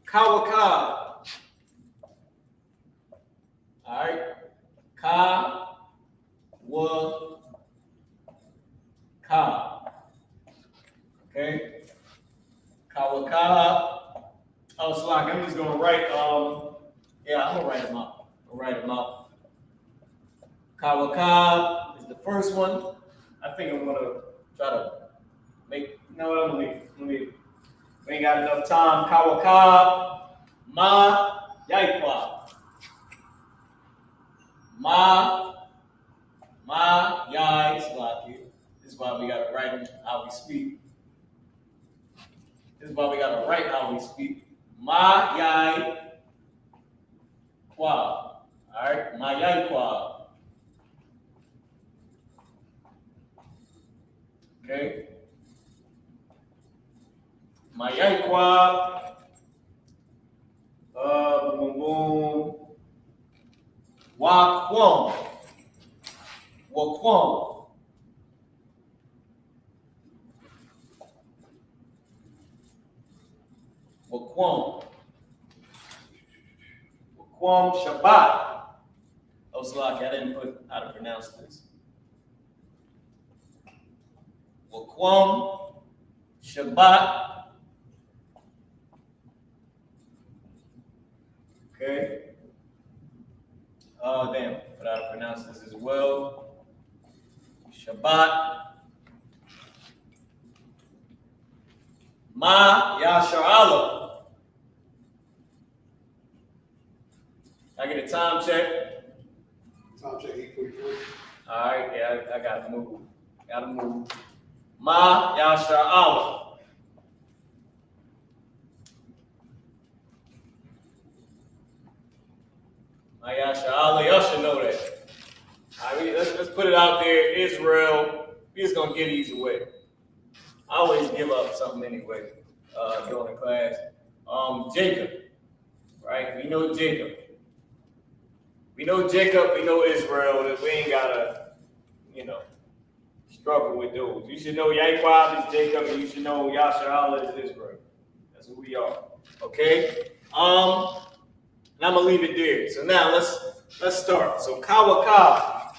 S8: Kawaka. All right. Ka. Okay. Kawaka. Oh, so like I'm just gonna write. Yeah, I'm gonna write them out. Kawaka is the first one. I think I'm gonna try to make. No, I'm gonna leave. We ain't got enough time. Kawaka. Ma Yaikwa. Ma Yai Slaki. This is why we gotta write them how we speak. Ma Yai Kwa. All right, Ma Yai Kwa. Okay. Ma Yai Kwa. Boom, boom. Wakwam. Shabbat. Oh, Slaki, I didn't put how to pronounce this. Wakwam Shabbat. Okay. Oh, damn. But how to pronounce this as well. Shabbat. Ma Yasharala. I get a time check.
S7: Time check 8:44.
S8: All right, yeah, I gotta move. Ma Yasharala. Ma Yasharala, y'all should know that. All right, let's put it out there. Israel, we just gonna get these away. I always give up something anyway during the class. Jacob, right? We know Jacob. We know Israel, that we ain't gotta, struggle with those. You should know Yaquab is Jacob, and you should know Yasharala is Israel. That's who we are. Okay? And I'm gonna leave it there. So now let's start. So Kawaka.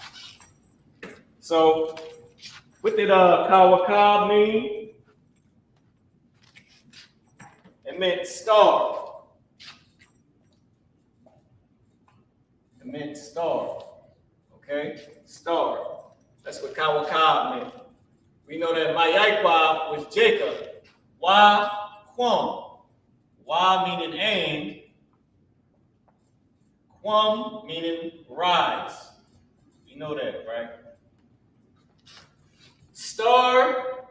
S8: So what did Kawaka mean? It meant star. Okay? Star. That's what Kawaka meant. We know that Mayaikwa was Jacob. Wa Kwam. Wa meaning and. Kwam meaning rise. You know that, right? Star.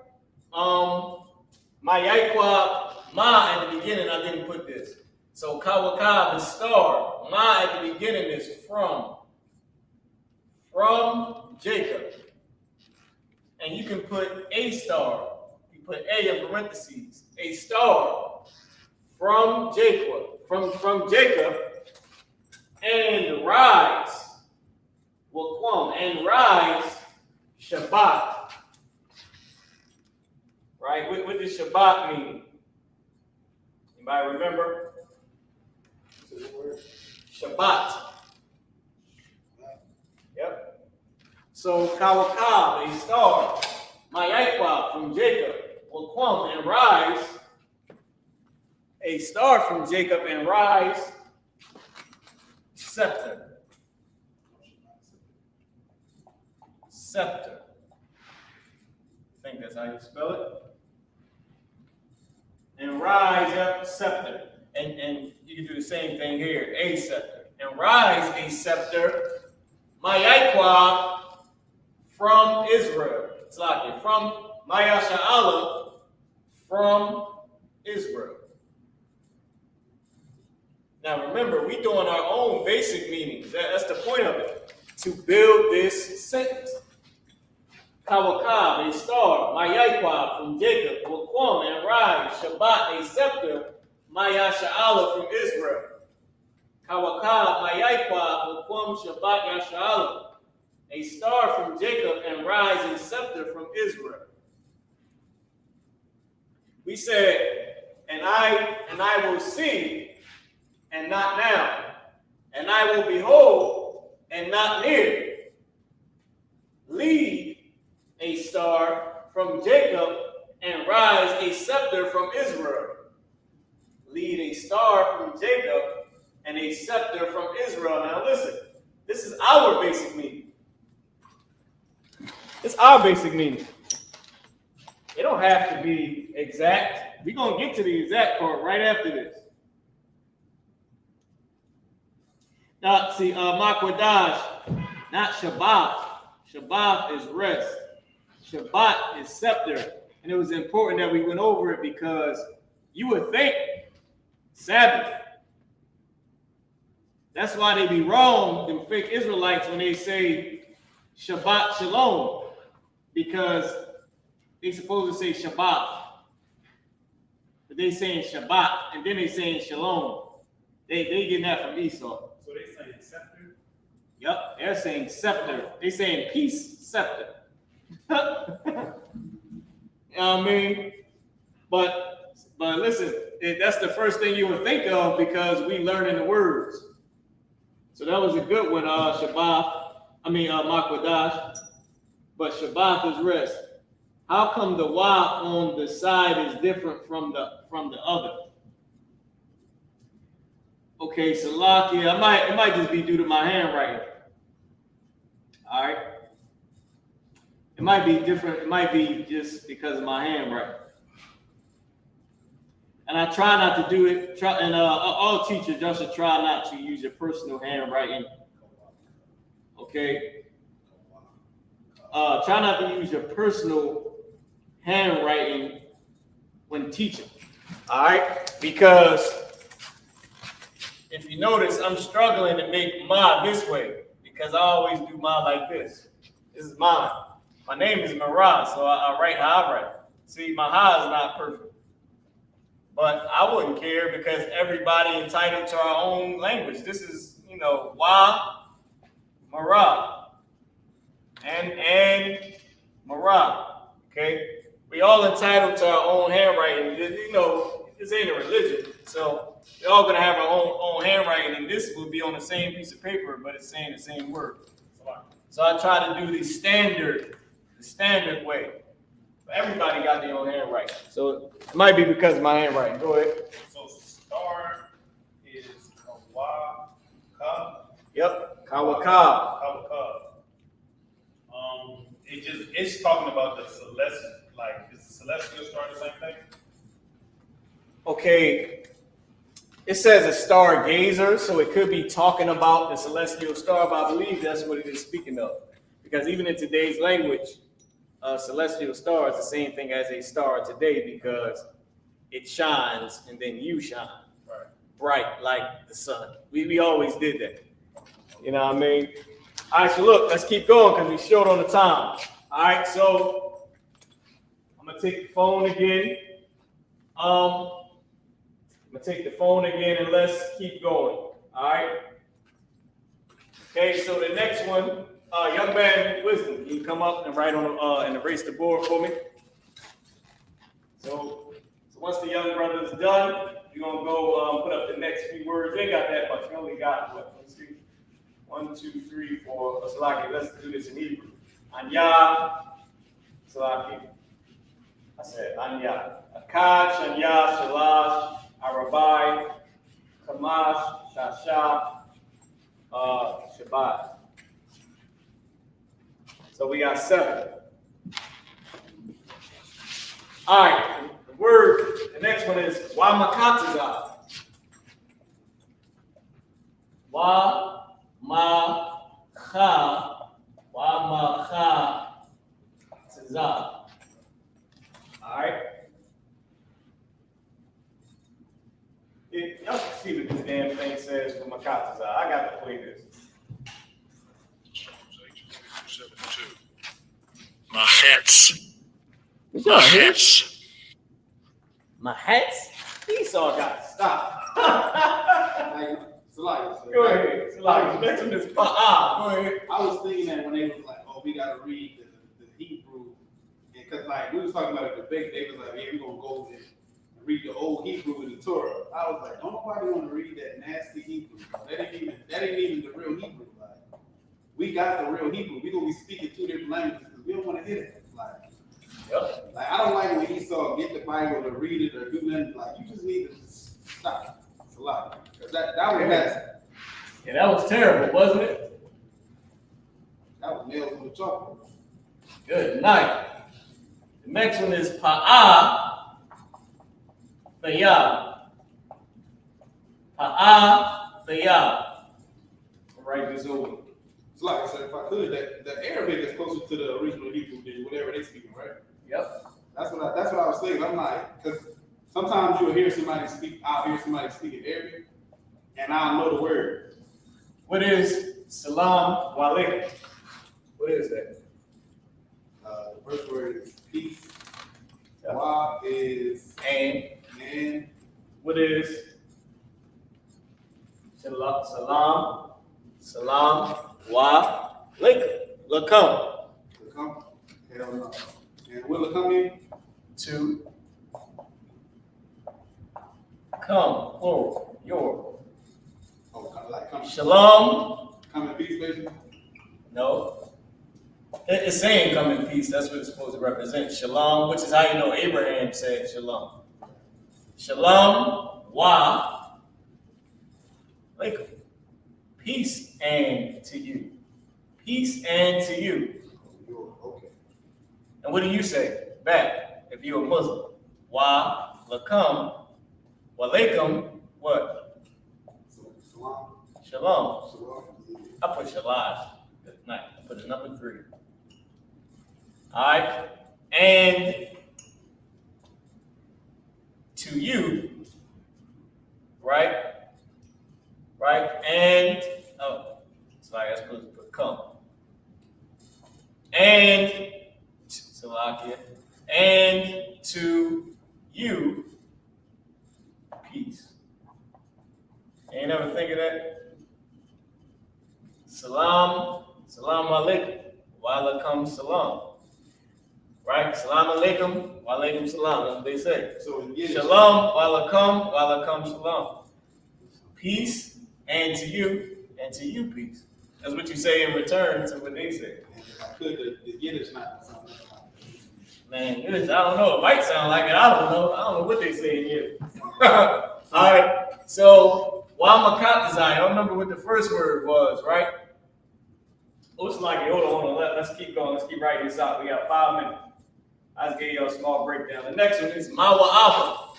S8: Mayaikwa. Ma at the beginning, I didn't put this. So Kawaka is star. Ma at the beginning is from. From Jacob. And you can put a star. You put A in parentheses, a star from Jacob, from Jacob, and rise, Waquam, and rise, Shabbat. Right? What does Shabbat mean? Anybody remember? Shabbat. Yep. So Kawakab, a star, Mayakwa from Jacob, Waquam, and rise, a star from Jacob, and rise, scepter. Scepter. I think that's how you spell it. And rise up, scepter. And you can do the same thing here, a scepter. And rise, a scepter, Mayakwa from Israel. It's like it, from Mayasha'ala from Israel. Now remember, we're doing our own basic meanings. That's the point of it, to build this sentence. Kawakab, a star, Mayakwa from Jacob, Waquam, and rise, Shabbat, a scepter, Mayasha'ala from Israel. Kawakab, Mayakwa, Waquam, Shabbat, Yasha'ala, a star from Jacob, and rise, a scepter from Israel. We said, and I will see, and not now, and I will behold, and not near. Lead, a star from Jacob, and rise, a scepter from Israel. Lead, a star from Jacob, and a scepter from Israel. Now listen, this is our basic meaning. It's our basic meaning. It don't have to be exact. We're going to get to the exact part right after this. Now, see, Qadash, not Shabbat. Shabbat is rest. Shabbat is scepter. And it was important that we went over it because you would think Sabbath. That's why they be wrong, them fake Israelites, when they say Shabbat Shalom, because they supposed to say Shabbat. But they saying Shabbat, and then they saying Shalom. They getting that from Esau.
S7: So they saying scepter?
S8: Yep, they're saying scepter. They saying peace scepter. You know what I mean? But listen, that's the first thing you would think of because we learning the words. So that was a good one, Qadash. But Shabbat is rest. How come the Y on the side is different from the other? Okay, Salakia, it might just be due to my handwriting. All right. It might be different. It might be just because of my handwriting. And I try not to do it. All teachers, y'all should try not to use your personal handwriting. Okay. Try not to use your personal handwriting when teaching. All right, because if you notice, I'm struggling to make ma this way because I always do ma like this. This is mine. My name is Marah, so I write how I write. See, my ha is not perfect. But I wouldn't care because everybody entitled to our own language. This is, Wa, Marah, and Marah. Okay? We all entitled to our own handwriting. This ain't a religion. So we're all gonna have our own handwriting, and this will be on the same piece of paper, but it's saying the same word. So I try to do the standard way. But everybody got their own handwriting. So it might be because of my handwriting. Go ahead.
S7: So star is Kawakab.
S8: Yep, Kawakab.
S7: It's talking about the celestial, is the celestial star the same thing?
S8: Okay, it says a stargazer, so it could be talking about the celestial star, but I believe that's what it is speaking of. Because even in today's language, celestial star is the same thing as a star today because it shines and then you shine.
S7: Right.
S8: Bright like the sun. We always did that. You know what I mean? All right, so look, let's keep going because we're short on the time. All right, so I'm going to gonna take the phone again. I'm gonna take the phone again and let's keep going. All right. Okay, so the next one, young man, Wisdom, can you come up and write on and erase the board for me? So once the young brother is done, you're gonna go put up the next few words. We ain't got that much. We only got what? Let's see. 1, 2, 3, 4. Salaki. Let's do this in Hebrew. Anya, Salaki. I said Anya. Akash, Anya, Shalash, Arabai, Kamash, Shasha, Shabbat. So we got 7. All right. The next one is Wamakataza. Wamakataza. All right. Y'all can see what this damn thing says for Makataza. I got to play this.
S10: My hats.
S8: My hats. My hats? Esau got to stop. Go ahead. Salaki. Next one is Pa'ah. Go ahead.
S2: I was thinking that when they was like, oh, we gotta read the Hebrew, because like we was talking about a debate, they was like, yeah, we're gonna go and read the old Hebrew in the Torah. I was like, don't nobody want to read that nasty Hebrew. That ain't even the real Hebrew. Like, we got the real Hebrew. We gonna be speaking 2 different languages because we don't want to hear it. Like I don't like when Esau get the Bible or read it or do nothing. Like you just need to stop. It's a lot. That was nasty.
S8: Yeah, that was terrible, wasn't it?
S2: That was nails on the chalkboard.
S8: Good night. The next one is Pa'ah Thayah. Pa'ah Thayah. I'll write this over.
S2: It's like I said, if I could, the Arabic is closer to the original Hebrew than whatever they speaking, right?
S8: Yep.
S2: That's what I was thinking. I'm like, because sometimes you'll hear somebody speak, I'll hear somebody speaking Arabic, and I'll know the word.
S8: What is Salam Walaikum? What is that?
S2: The first word is peace. Yep. Wa is and.
S8: What is Salam? Salam Wa Lakum.
S2: Lakum. Hell no. And what Lakum mean?
S8: To come, plural, your.
S2: Oh, like come.
S8: Shalom.
S2: Come in peace, basically?
S8: No. It's saying come in peace. That's what it's supposed to represent. Shalom, which is how you know Abraham said shalom. Shalom wa alaikum. Peace and to you. Peace and to you.
S2: Okay.
S8: And what do you say back if you're a Muslim? Wa lakum. Wa alaikum. What?
S2: Salam.
S8: Shalom.
S2: Shalom.
S8: I put shalaj. Good night. I put a number 3. All right. And to you, right? Right? And, it's like I'm supposed to put come. And, Salakia, and to you, peace. Ain't ever think of that? Salam alaikum, wa alaikum salam. Right? Salam alaikum, wa alaikum salam. That's what they say.
S2: So
S8: Shalom, wa alaikum salam. Peace, and to you peace. That's what you say in return to what they say.
S2: If I could, the Yiddish not something.
S8: Man, I don't know. It might sound like it. I don't know what they say in here. All right. So, Wamakatazai, I don't remember what the first word was, right? Looks like it. Hold on. Let's keep going. Let's keep writing this out. We got 5 minutes. I just gave you a small breakdown. The next one is Mawa'aba.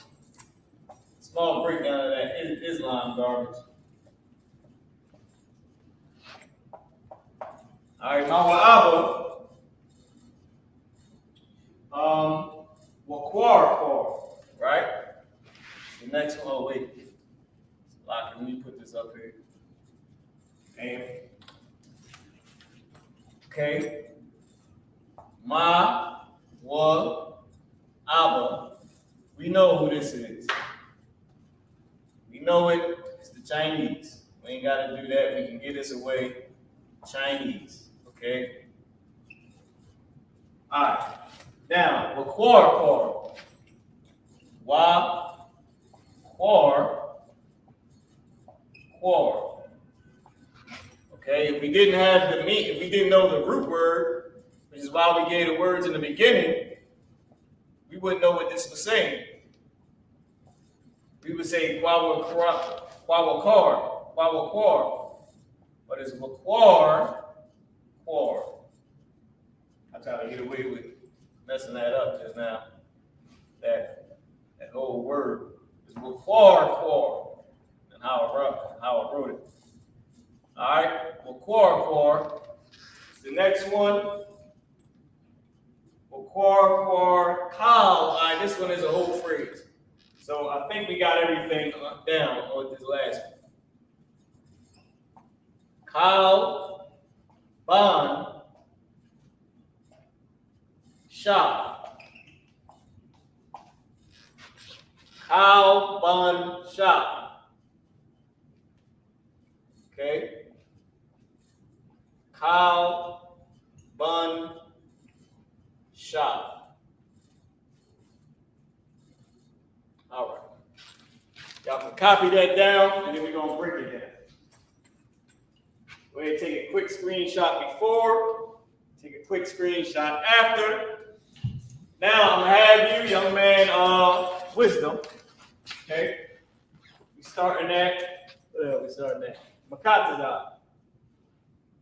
S8: Small breakdown of that Islam garbage. All right, Mawa'aba. Wakwar, right? The next one, oh wait. Let me put this up here. Okay. Ma, wa, Abba. We know who this is. We know it. It's the Chinese. We ain't got to do that. We can get this away. Chinese. Okay? All right. Now, Waquar. Quar. Okay, if we didn't have the meat, if we didn't know the root word, which is why we gave the words in the beginning, we wouldn't know what this was saying. We would say quawakar, but it's waquar. I tried to get away with messing that up just now. That whole word is quar, and how I wrote it. All right, quar. The next one, quar, cow. All right, this one is a whole phrase. So I think we got everything down on this last one. Cow, ban, shop. Cow, ban, shop. Okay. Cow, bun, shop. All right. Y'all can copy that down, and then we're going to break it down. Go ahead and take a quick screenshot before, take a quick screenshot after. Now, I'm going to have you, young man, wisdom. Okay? We starting at, Makataza.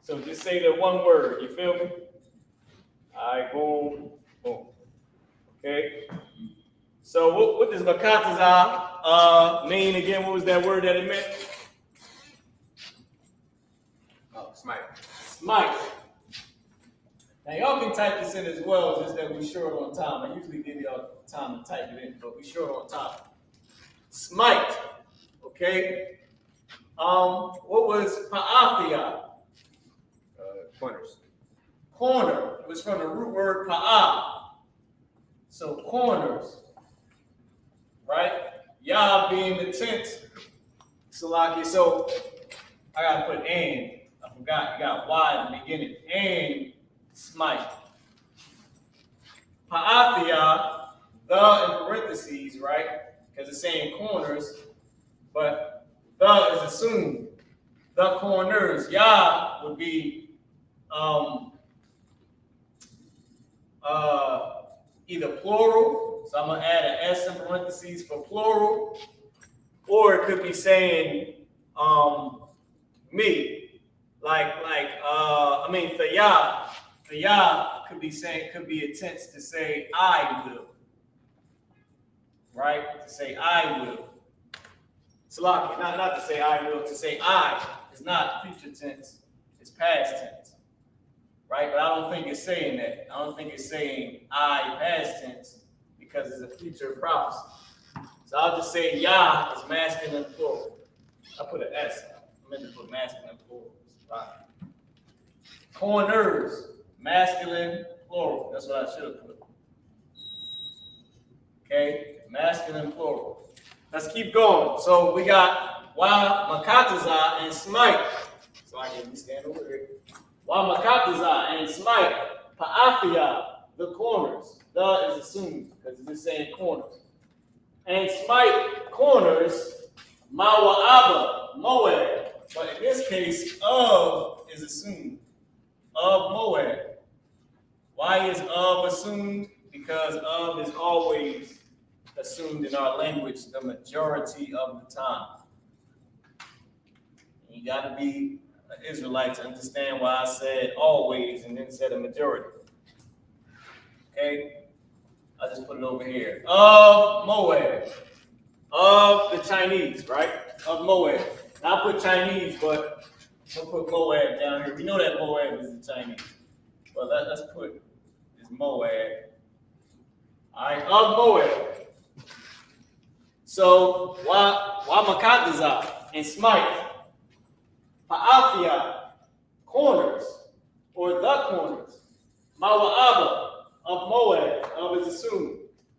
S8: So just say the one word, you feel me? All right, boom. Okay. So what does Makataza mean again? What was that word that it meant?
S9: Oh, smite.
S8: Smite. Now y'all can type this in as well, just that we're short on time. I usually give y'all time to type it in, but we're short on time. Smite. Okay. What was Pa'athia?
S9: Corners.
S8: Corner. It was from the root word pa'a. So corners. Right? Yah being the tenth. Salaki. So I gotta put and. I forgot you got Y in the beginning. And smite. Pa'athia, the in parentheses, right? Because it's saying corners, but the is assumed. The corners. Yah would be either plural, so I'm gonna add an S in parentheses for plural, or it could be saying me, for Yah could be a tense to say I will, right? To say I will. Salaki, not to say I will, to say I is not future tense, it's past tense. Right? But I don't think it's saying that. I don't think it's saying I past tense because it's a future prophecy. So I'll just say Yah is masculine plural. I put an S. I meant to put masculine plural. Right. Corners, masculine plural. That's what I should have put. Okay? Masculine plural. Let's keep going. So we got Wa Makataza and Smite. So I can stand over here. Wa Makataza and Smite, Pa'athia, the corners. The is assumed because it's just saying corners. And Smite, corners, Mawa'aba, Moab. But in this case, of is assumed. Of Moab. Why is of assumed? Because of is always assumed in our language the majority of the time. You got to be an Israelite to understand why I said always and then said a majority. Okay? I'll just put it over here. Of Moab. Of the Chinese, right? Of Moab. Now I put Chinese, but I'll put Moab down here. We know that Moab is the Chinese. But let's put this Moab. All right, of Moab. So, Wa Makataza and Smite. Pa'athia, corners, or the corners. Mawa'aba, of Moab, of is assumed.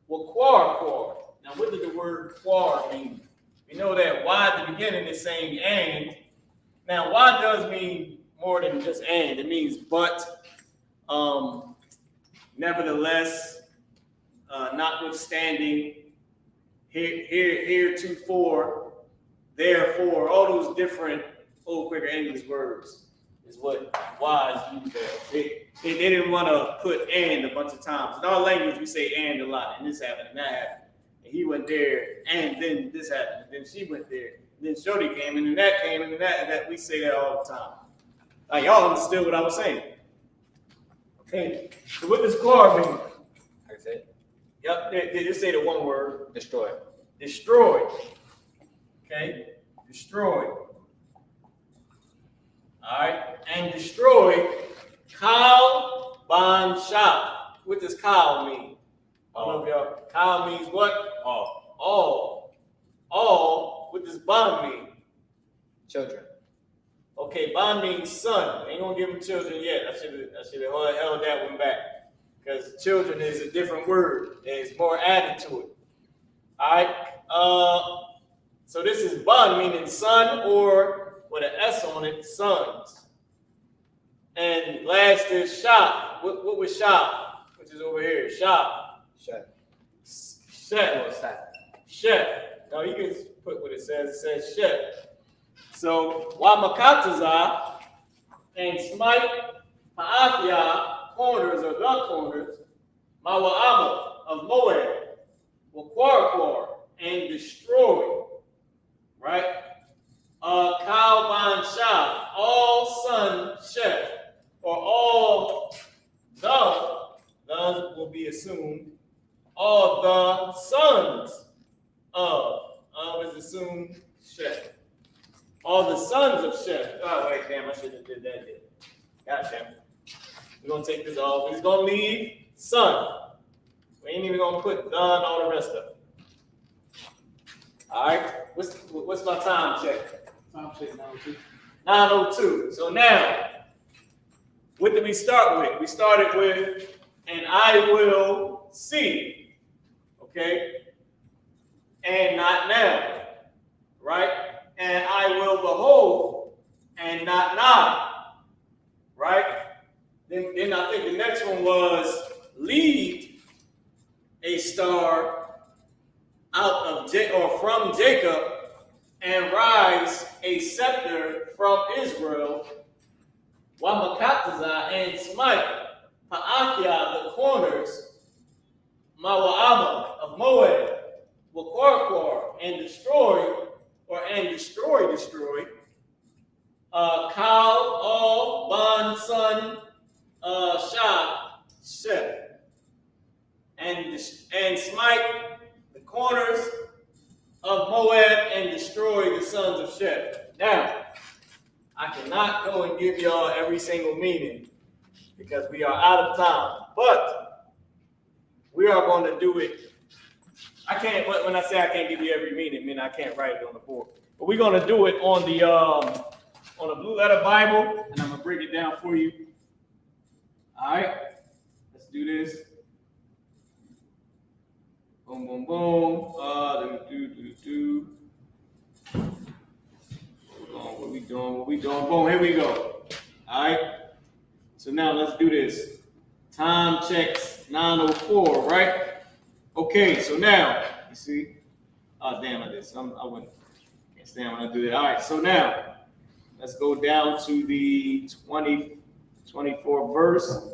S8: Well, quar. Now, what does the word quar mean? We know that y at the beginning is saying and. Now, y does mean more than just and. It means but, nevertheless, notwithstanding, heretofore, therefore, all those different Old Quaker English words is what y is used as. They didn't want to put and a bunch of times. In our language, we say and a lot, and this happened, and that happened. And he went there, and then this happened, and then she went there, and then Shorty came, and then that came, and then that we say that all the time. Like, y'all understood what I was saying. Okay, so what does quar mean?
S9: I said,
S8: Yep, they just say the one word.
S9: destroy.
S8: Destroy. Okay, destroy. All right, and destroy. Kal ban shah. What does kal mean? I don't know if y'all. Kal means what? All. What does ban mean?
S9: Children.
S8: Okay, ban means son. Ain't gonna give them children yet. I should have held that one back. Because children is a different word. There's more added to it. All right. So this is ban meaning son, or with an S on it, sons. And last is shah. What was shah? Which is over here. Shah.
S9: Shut.
S8: Shet. Shet. Now you can put what it says. It says shet. So Wamakataza and smite Pa'athia, corners or the corners, Mawa'ama of Moab, will quar and destroy. Right? Kalban Shah, all son Sheth, or all the will be assumed, all the sons of is assumed Sheth. All the sons of Sheth. Oh, wait, damn, I should have did that. Gotcha. We're going to take this off. We're going to leave son. We ain't even going to put the and all the rest of it. All right. What's my time check?
S7: Time check 902.
S8: 9:02. So now, what did we start with? We started with, and I will see. Okay? And not now. Right? And I will behold, and not now. Right? Then I think the next one was lead a star out of from Jacob, and rise a scepter from Israel. Wamakataza and smite Pa'athia the corners, Mawa'ama of Moab, Waquarquar and destroy. Kal, all, Ban, son, Shah, Sheth. And smite the corners of Moab and destroy the sons of Sheth. Now, I cannot go and give y'all every single meaning because we are out of time. But we are going to do it. I can't, when I say I can't give you every meaning, I mean I can't write it on the board. But we're going to do it on the Blue Letter Bible, and I'm going to break it down for you. All right, let's do this. Boom, boom, boom. What we doing? Boom, here we go. All right. So now let's do this. Time checks 9:04, right? Okay, so now, you see. Oh, damn, I can't stand when I do that. All right, so now, let's go down to the 24th verse.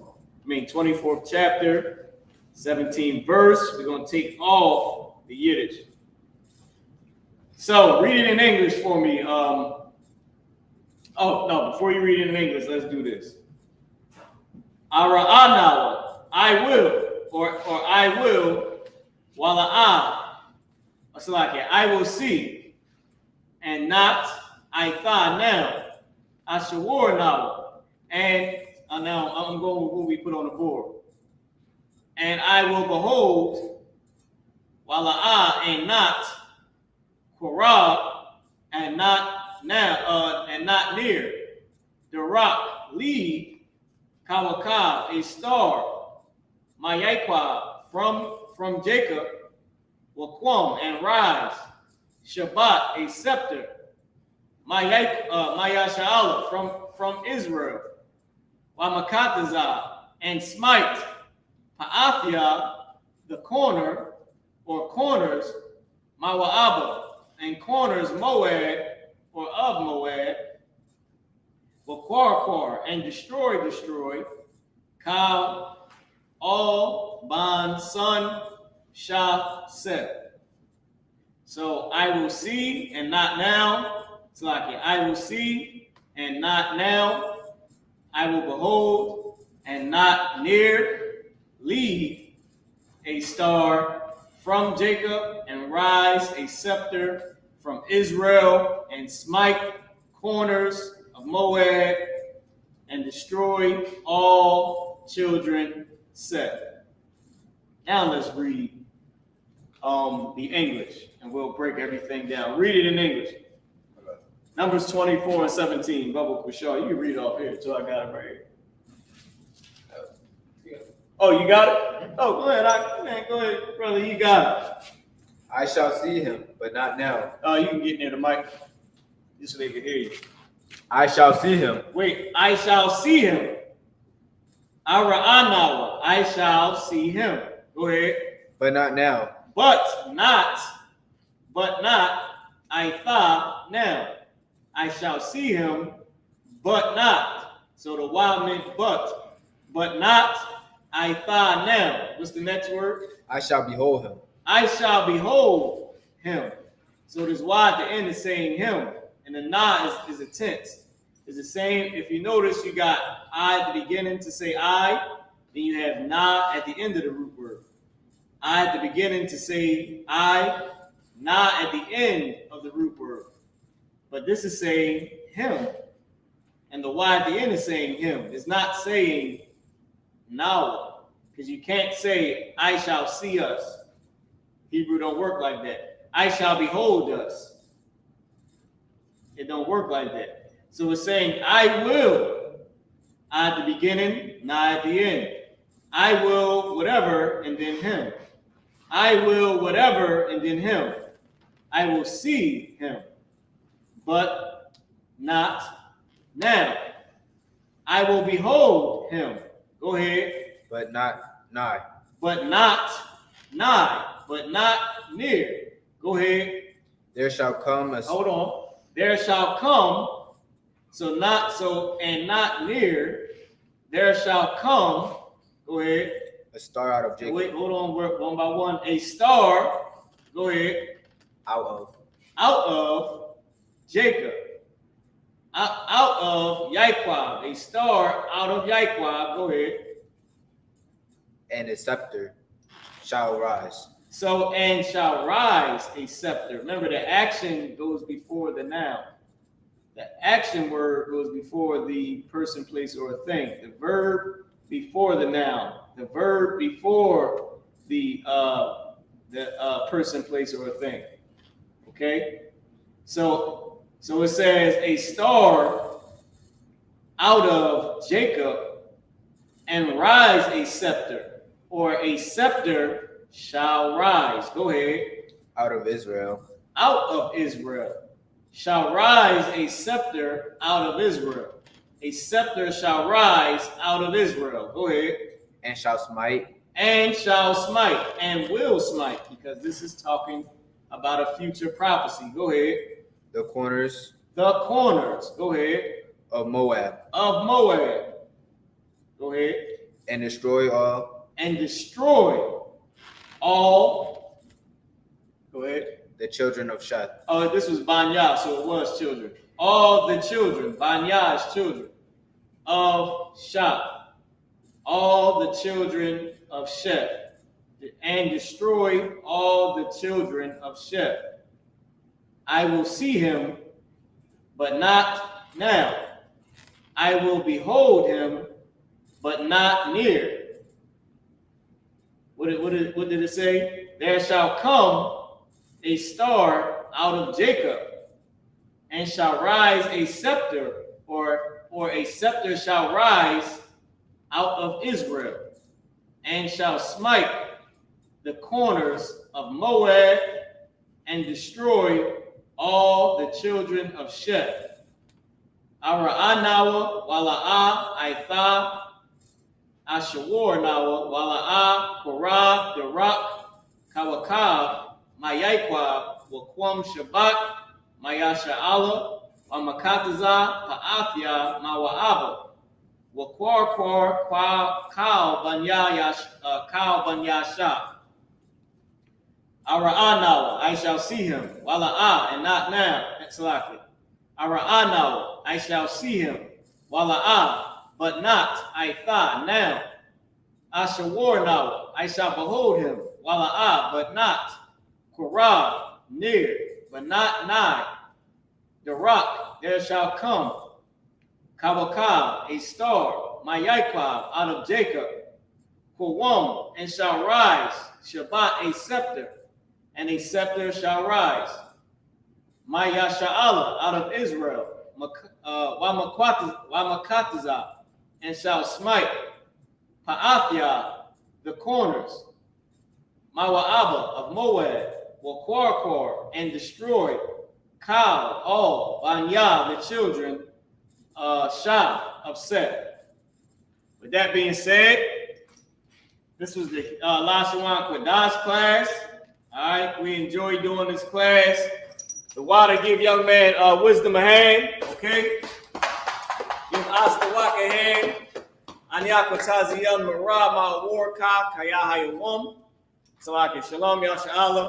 S8: 24th chapter, 17th verse. We're going to take off the Yiddish. So, read it in English for me. Before you read it in English, let's do this. Ara'anawa, I will, or I will, I will see, and not I thought now. Ashawar now, and now I'm going with what we put on the board. And I will behold, and not Korab, and not now, and not near. The rock lead Kawakab, a star, Mayakwa, Jacob will come and rise. Shabbat, a scepter. Mayasha'ala from Israel. Wamakatazah, and smite. Pa'athia, the corner or corners. Mawa'aba, and corners Moab or of Moab. Waquar, and destroy. Kal, all, Ban, son, Shaf, Seth. So I will see and not now. So I will see and not now. I will behold and not near. Lead a star from Jacob and rise a scepter from Israel and smite corners of Moab and destroy all children Seth. Now let's read the English, and we'll break everything down. Read it in English. Numbers 24 and 17. Bubba Kushaw, you can read it off here until I got it right here. Oh, you got it? Oh, go ahead. Go ahead, brother. You got it.
S9: I shall see him, but not now.
S8: Oh, you can get near the mic just so they can hear you.
S9: I shall see him.
S8: Wait, I shall see him. Ara'anawa, I shall see him. Go ahead.
S9: But not now.
S8: But not, I thought now. I shall see him, but not. So the wild meant but not, I thought now. What's the next word?
S9: I shall behold him.
S8: I shall behold him. So this Y at the end is saying him, and the na is a tense. It's the same. If you notice, you got I at the beginning to say I, then you have na at the end of the root word. I at the beginning to say I, na at the end of the root word. But this is saying him, and the Y at the end is saying him. It's not saying now, because you can't say I shall see us. Hebrew don't work like that. I shall behold us. It don't work like that. So it's saying I will. I at the beginning, not at the end. I will whatever, and then him. I will whatever, and then him. I will see him, but not now. I will behold him. Go ahead.
S9: But not nigh.
S8: But not nigh. But not near. Go ahead.
S9: There shall come a...
S8: Hold on. There shall come. So not so and not near. There shall come. Go ahead.
S9: A star out of Jacob.
S8: Wait, hold on. We're one by one. A star. Go ahead.
S9: Out of
S8: Jacob. Out of Yaquab. A star out of Yaquab. Go ahead.
S9: And a scepter shall rise.
S8: So, and shall rise a scepter. Remember, the action goes before the noun. The action word goes before the person, place, or a thing. The verb before the noun. The verb before the person, place, or a thing. Okay? So it says a star out of Jacob and rise a scepter, or a scepter shall rise. Go ahead.
S9: Out of Israel.
S8: Out of Israel. Shall rise a scepter out of Israel. A scepter shall rise out of Israel. Go ahead.
S9: And shall smite.
S8: And shall smite. And will smite. Because this is talking about a future prophecy. Go ahead.
S9: The corners.
S8: The corners. Go ahead.
S9: Of Moab.
S8: Of Moab. Go ahead.
S9: And destroy all.
S8: And destroy all. Go ahead.
S9: The children of Sheth.
S8: Oh, this was Banya, so it was children. All the children. Banya is children. Of Sheth. All the children of Sheth. And destroy all the children of Sheth. I will see him, but not now. I will behold him, but not near. What did it say? There shall come a star out of Jacob, and shall rise a scepter, or a scepter shall rise out of Israel, and shall smite the corners of Moab and destroy all the children of Sheth. Ara'anawa, Wala'a, Aitha, Ashawar Nawa, Wala'a, Korah, Derak, Kawakab, Mayaikwa, Wakwam Shabbat, Mayasha'ala, Wamakataza, Pa'athia, Mawa'aba, Wakwarkwar, Kal Banyasha. Ara'anawa, I shall see him, Wala'a, and not now. Salaki. Ara'anawa, I shall see him, Wala'a, but not Aitha, now. Ashawar Nawa, I shall behold him, Wala'a, but not. Korah, near, but not nigh. Derak, there shall come. Kawakab, a star, Mayaikab, out of Jacob. Kawam, and shall rise. Shabbat, a scepter, and a scepter shall rise. Mayasha'ala, out of Israel. Wamakataza, and shall smite. Pa'athia, the corners. Mawa'aba, of Moab. Wakwarkwar, and destroy. Kal, all. Banya, the children. Shah, of Seth. With that being said, this was the Lashawan Qadash class. All right, we enjoy doing this class. The water give young man wisdom a hand, okay? Give Astawak a hand. Anyakwataziyan Marama Warka Kayahayawum. Salaki Shalom Yasha'ala.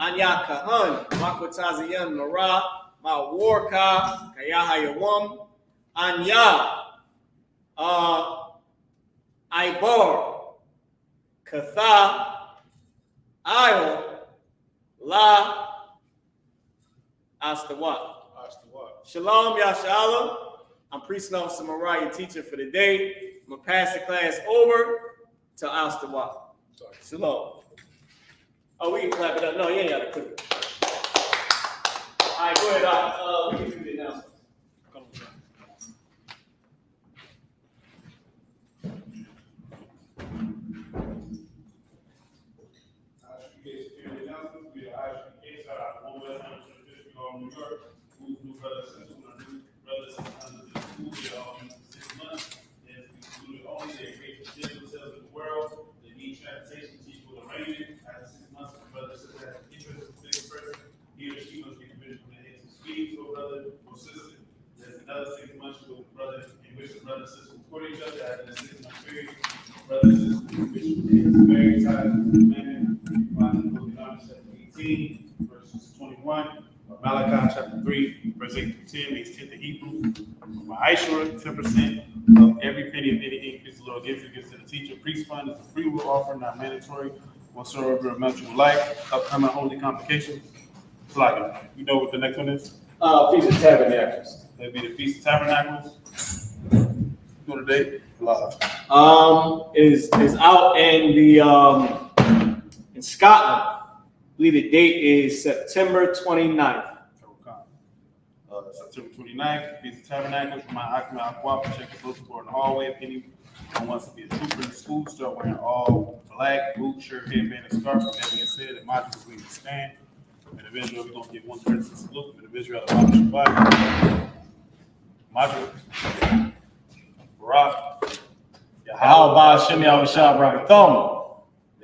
S8: Anyakahan Makwataziyan Mara Ma Warka Kayahayawum. Anya Ibar Katha Ayo La Astawat. Shalom Yashala. I'm Priest Officer Mariah, teacher for the day. I'm gonna pass the class over to Astawat. Shalom. Oh, we can clap it up. No, you ain't gotta put it. All right, go ahead. We can do the announcement.
S2: New York, new brothers and brothers under the school year all 6 months. And we only they create the themselves in the world. They need transportation, teachable arrangement. After 6 months, the brother says that interest in this person, he or she must be committed from the head to speed to a brother or sister. There's another 6 months with a brother in which the brother and sister support each other after the 6 month period. Brothers and sisters in which is very tied to the commandment. You find in the book of Numbers chapter 18, verses 21. Malachi chapter 3, verse 8 through 10 means 10th in Hebrew. Ma'ashura, 10% of every penny of any increase the Lord gives to the teacher. Priest fund is a free will offering, not mandatory. Whatsoever amount you would like. Upcoming holy convocations. It's like, you know what the next one is?
S8: Feast of Tabernacles.
S2: That'd be the Feast of Tabernacles. Go to date.
S8: Is out in the in Scotland. I believe the date is September 29th.
S2: September 29th, Feast of Tabernacles. My Aqua, check the book for in the hallway. If anyone wants to be a trooper in the school, start wearing all black, boot, shirt, headband, and scarf. With that being said, the modules we stand. In the Israel, we're going to give one person salute. In the Israel, the Shabbat. Module. Barak.
S8: How about Shem Yahushua Bragathom?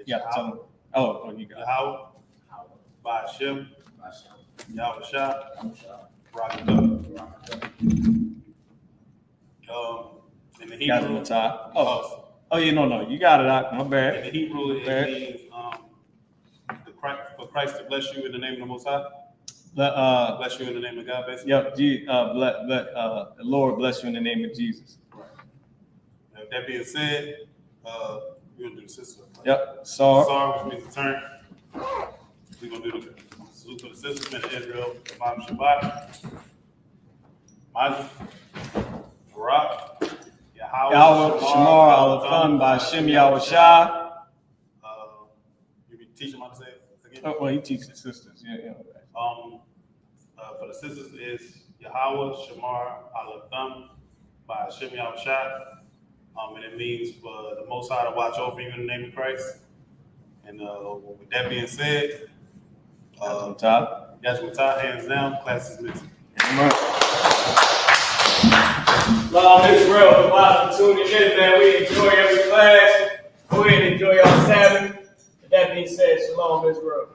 S8: Yeah, tell them. Oh, you got it.
S2: How? By Shem. Yahushua. Bragathom. In the Hebrew.
S8: Oh, yeah, no, you got it. My bad.
S2: In the Hebrew, it means for Christ to bless you in the name of the Most High. Bless you in the name of God, basically.
S8: Yep. The Lord bless you in the name of Jesus.
S2: Right. Now, with that being said, we're gonna do the sister. Right?
S8: Yep. Sar,
S2: which means the turn. We're gonna do the salute to the sisters in Israel. Imam Shabbat. Majid. Barak.
S8: Yahweh Shamar Alafan by Shem Yahushua.
S2: You be teaching how to say it again?
S8: Oh, well, he teaches the sisters. Yeah.
S2: For the sisters is Yahweh Shamar Alafan by Shem Yahushua. And it means for the Most High to watch over you in the name of Christ.
S7: And with that being said, Yashmatah, hands down, class is missing.
S8: Love Israel, the Bible tuning in, man. We enjoy every class. Go ahead and enjoy our Sabbath. With that being said, Shalom Israel.